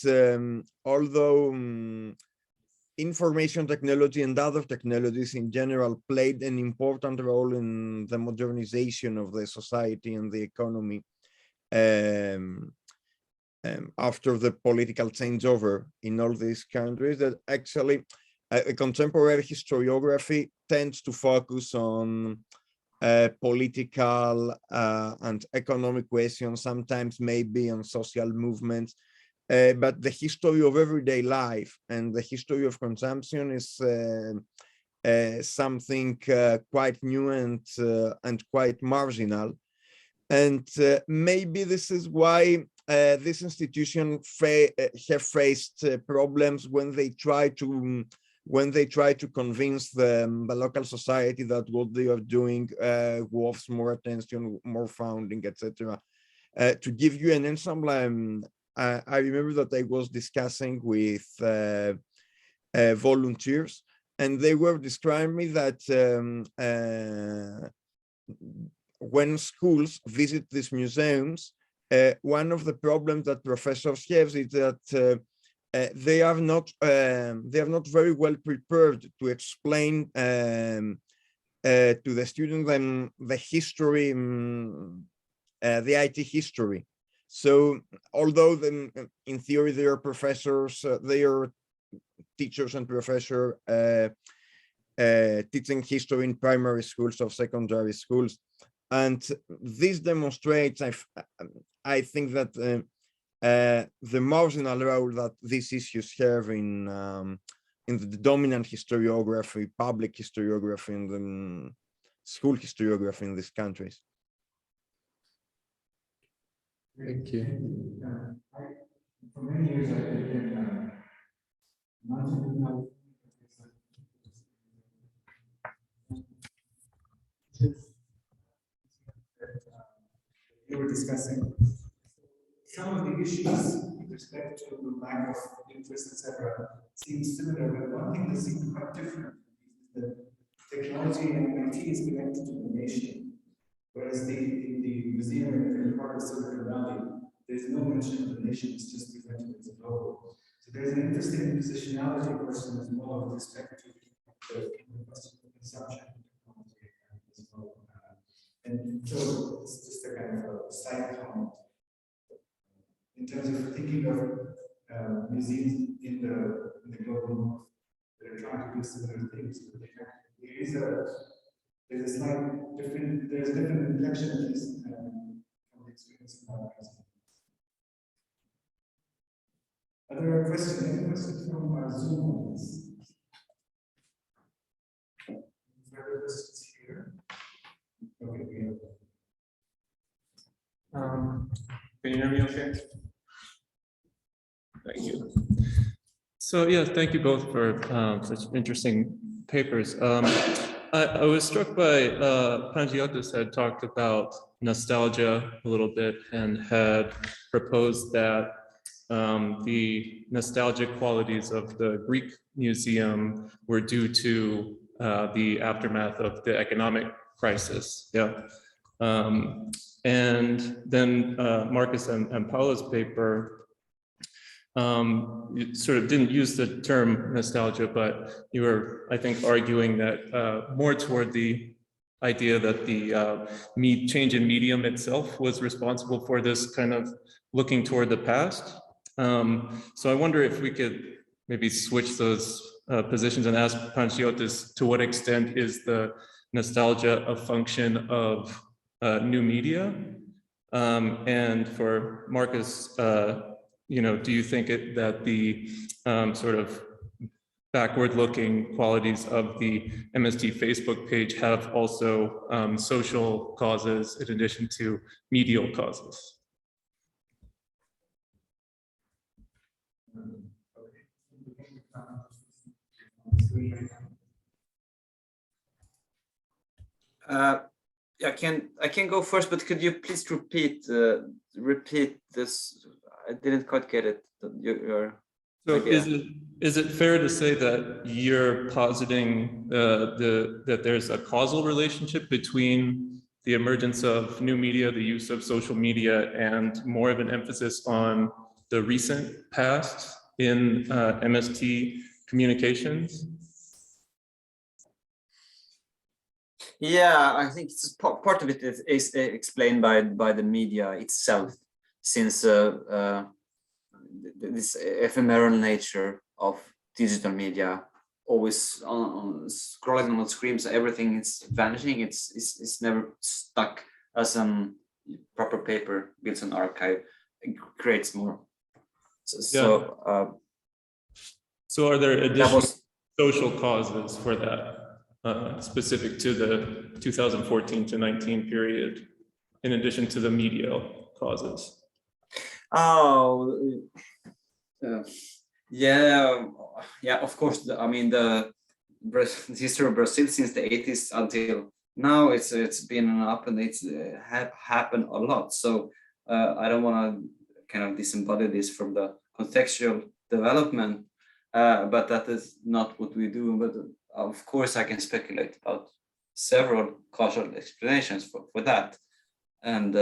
although information technology and other technologies in general played an important role in the modernization of the society and the economy after the political changeover in all these countries, that actually a contemporary historiography tends to focus on political and economic questions, sometimes maybe on social movements. But the history of everyday life and the history of consumption is something quite new and quite marginal. And maybe this is why this institution have faced problems when they try to convince the local society that what they are doing worths more attention, more funding, etc. To give you an example, I remember that I was discussing with volunteers, and they were describing me that when schools visit these museums, one of the problems that professors have is that they are not very well prepared to explain to the students the history, the IT history. So although in theory they are professors, they are teachers and professors teaching history in primary schools or secondary schools, and this demonstrates, I think, that the marginal role that these issues have in the dominant historiography, public historiography, and the school historiography in these countries. Thank you. For many years, I've lived in you were discussing some of the issues with respect to the lack of interest, etc., seem similar, but one thing that seems quite different is that technology and IT is connected to the nation, whereas in the museum in part of Silicon Valley, there's no mention of the nation, it's just presented as a global. So there's an interesting positionality question as well with respect to the question of consumption technology as well. And so it's just a kind of a side comment in terms of thinking of museums in the global north that are trying to do similar things. But there's a slight different, there's a different inflection at least from the experience of our president. Other questions? Any questions from our Zoom audience? Further questions here? Okay, we have. Can you hear me okay? Thank you. So yeah, thank you both for such interesting papers. I was struck by Panagiotis had talked about nostalgia a little bit and had proposed that the nostalgic qualities of the Greek Museum were due to the aftermath of the economic crisis. Yeah. And then Markus and Paola's paper, you sort of didn't use the term nostalgia, but you were, I think, arguing that more toward the idea that the change in medium itself was responsible for this kind of looking toward the past. So I wonder if we could maybe switch those positions and ask Panagiotis, to what extent is the nostalgia a function of new media? And for Markus, do you think that the sort of backward-looking qualities of the MST Facebook page have also social causes in addition to medial causes? I can go first, but could you please repeat this? I didn't quite get it. So is it fair to say that you're positing that there's a causal relationship between the emergence of new media, the use of social media, and more of an emphasis on the recent past in MST communications? Yeah, I think it's part of it is explained by the media itself, since this ephemeral nature of digital media, always on scrolling on screens, everything is vanishing. It's never stuck as proper paper builds an archive, it creates more. So are there additional social causes for that, specific to the 2014 to 19 period, in addition to the media causes? Yeah, of course. The history of Brazil since the 80s until now, it's been up, and it's happened a lot. So I don't want to kind of disembody this from the contextual development, but that is not what we do. But of course, I can speculate about several causal explanations for that, and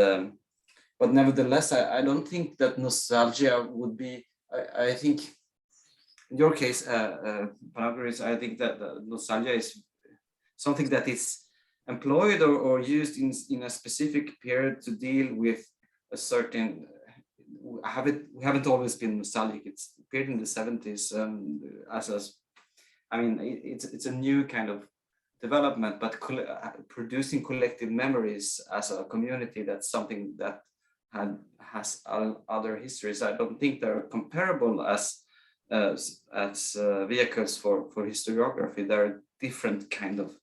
but nevertheless, I don't think that nostalgia would be. I think in your case, Panagiotis, I think that nostalgia is something that is employed or used in a specific period to deal with a certain. We haven't always been nostalgic. It's appeared in the 70s it's a new kind of development, but producing collective memories as a community, that's something that has other histories. I don't think they're comparable as vehicles for historiography. There are different kind of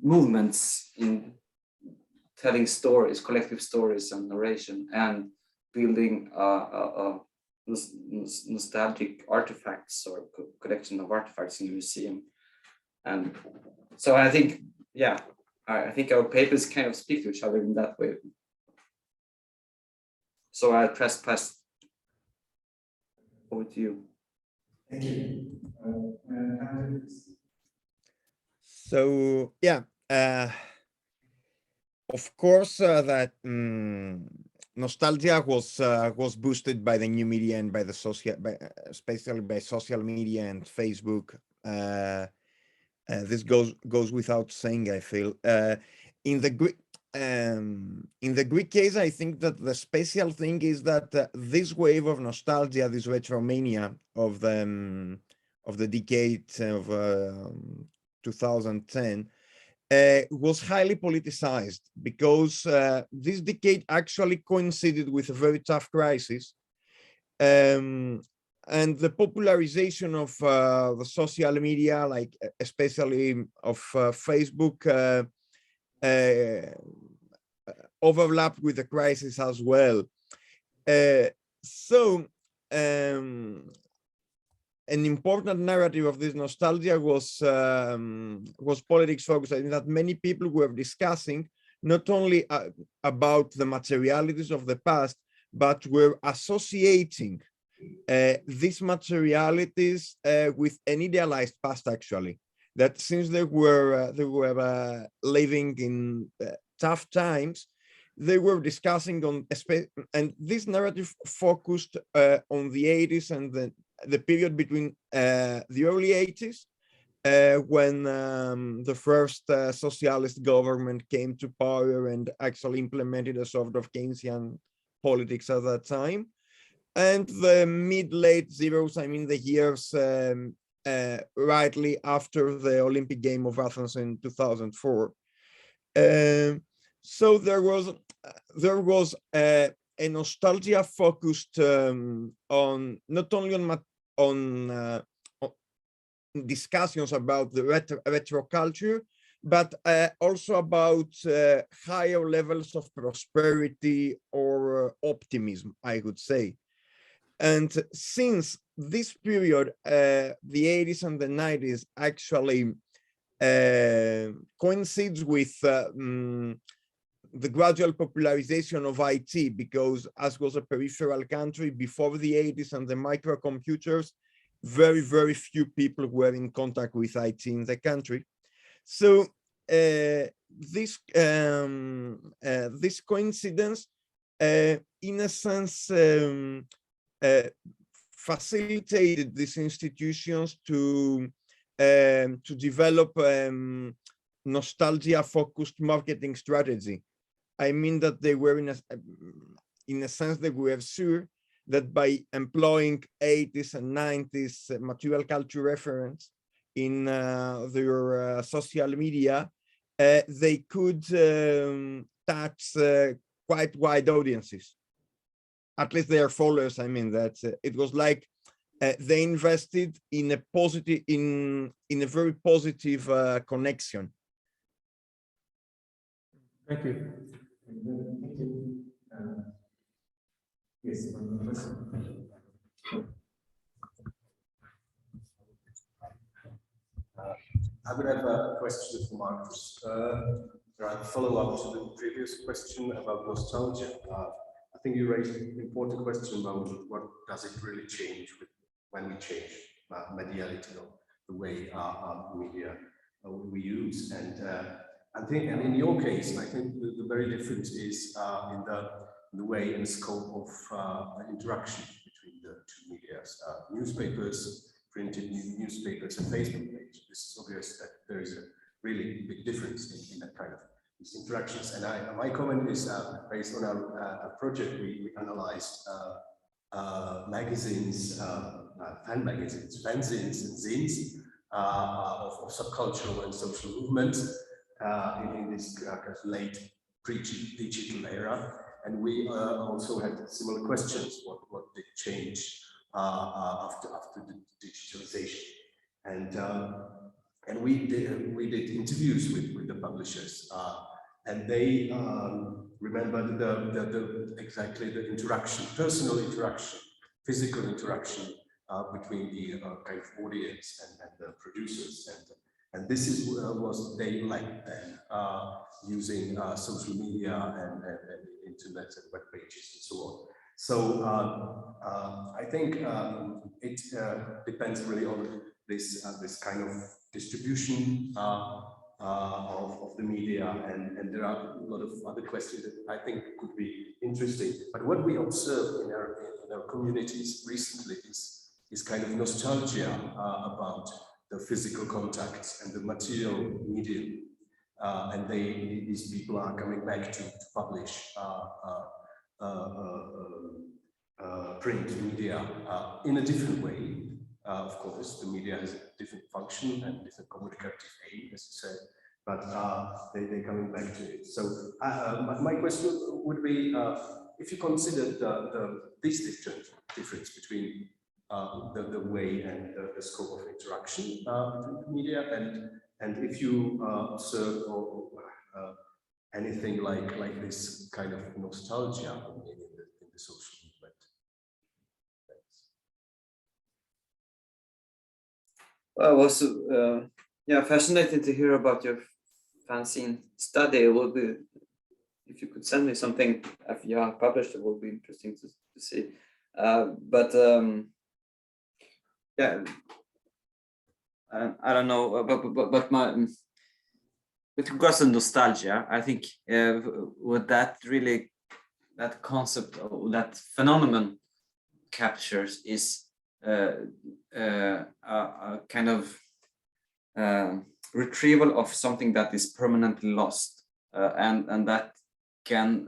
movements in telling stories, collective stories and narration, and building nostalgic artifacts or collection of artifacts in a museum. And so I think, I think our papers kind of speak to each other in that way. So I'll pass over to you. Thank you. So of course that nostalgia was boosted by the new media and by the especially by social media and Facebook. This goes without saying, I feel. In the Greek case, I think that the special thing is that this wave of nostalgia, this retromania of the decade of 2010, was highly politicized, because this decade actually coincided with a very tough crisis, and the popularization of the social media, like especially of Facebook, overlapped with the crisis as well. So an important narrative of this nostalgia was politics focused. I think that many people were discussing not only about the materialities of the past, but were associating these materialities with an idealized past, actually. That since they were living in tough times, they were discussing on, and this narrative focused on the 80s and the period between the early 80s, when the first socialist government came to power and actually implemented a sort of Keynesian politics at that time, and the mid-late zeros, I mean the years rightly after the Olympic Game of Athens in 2004. So there was a nostalgia focused on not only on discussions about the retro culture, but also about higher levels of prosperity or optimism, I would say. And since this period, the 80s and the 90s actually coincides with the gradual popularization of IT, because as was a peripheral country before the 80s and the microcomputers, very, very few people were in contact with IT in the country. So this coincidence, in a sense, facilitated these institutions to develop nostalgia-focused marketing strategy. I mean that they were in a sense they were sure that by employing 80s and 90s material culture reference in their social media, they could touch quite wide audiences, at least their followers. I mean that it was like they invested in a positive, in a very positive connection. Thank you. Yes, I would have a question for Markus. A follow-up to the previous question about nostalgia. I think you raised an important question about what does it really change when we change mediality, or the way our media we use. And I think, and in your case, I think the very difference is in the way and scope of interaction between the two medias, newspapers, printed newspapers, and Facebook page. This is obvious that there is a really big difference in that kind of these interactions. And my comment is based on our project. We analyzed magazines, fan magazines, fanzines, and zines of subcultural and social movements in this late pre-digital era. And we also had similar questions: what did change after the digitalization? And we did interviews with the publishers, and they remembered exactly the interaction, personal interaction, physical interaction between the kind of audience and the producers, and this is was they like then using social media and internet and web pages and so on. So I think it depends really on this kind of distribution of the media, and there are a lot of other questions that I think could be interesting. But what we observe in our communities recently is kind of nostalgia about the physical contacts and the material medium, and these people are coming back to publish print media in a different way. Of course, the media has a different function and different communicative aim, as you said, but they're coming back to it. So my question would be, if you consider this difference between the way and the scope of interaction between the media, and if you observe anything like this kind of nostalgia in the social movement. Thanks. Well, it was yeah, fascinating to hear about your fanzine study. It would be, if you could send me something if you have published, it would be interesting to see. But yeah, I don't know, but my with regards to nostalgia, I think what that really, that concept or that phenomenon captures is a kind of retrieval of something that is permanently lost, and that can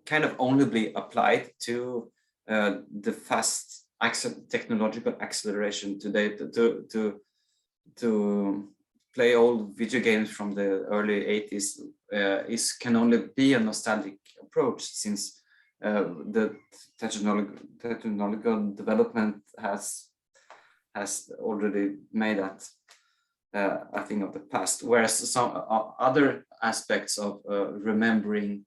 kind of only be applied to the fast technological acceleration today. To play old video games from the early 80s can only be a nostalgic approach, since the technological development has already made that a thing of the past. Whereas some other aspects of remembering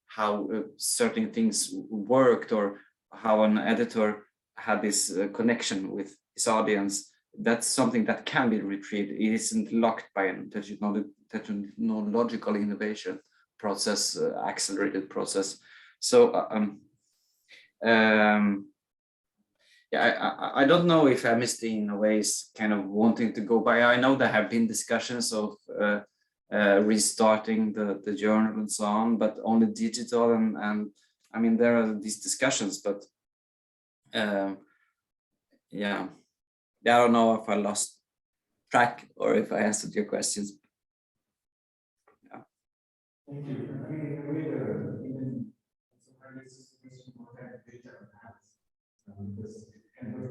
how certain things worked, or how an editor had this connection with his audience, that's something that can be retrieved. It isn't locked by a technological innovation process, accelerated process. So yeah, I don't know if Amnesty in a way is kind of wanting to go by. I know there have been discussions of restarting the journal and so on, but only digital, and I mean, there are these discussions, but yeah, I don't know if I lost track or if I answered your questions. Yeah. Thank you. I mean, in a way, even this question more kind of data because kind of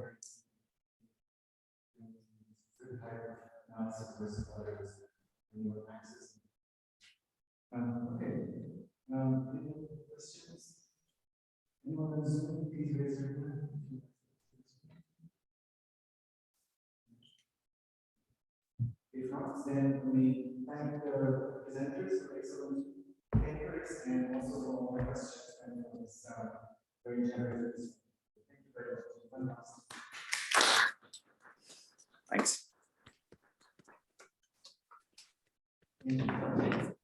the type of analysis versus others when you access. Okay. Any questions? Anyone on Zoom, please raise your hand. If not, then we thank the presenters for excellent papers and also for all the questions and for this very generous. Thank you very much. Thanks. Thank you.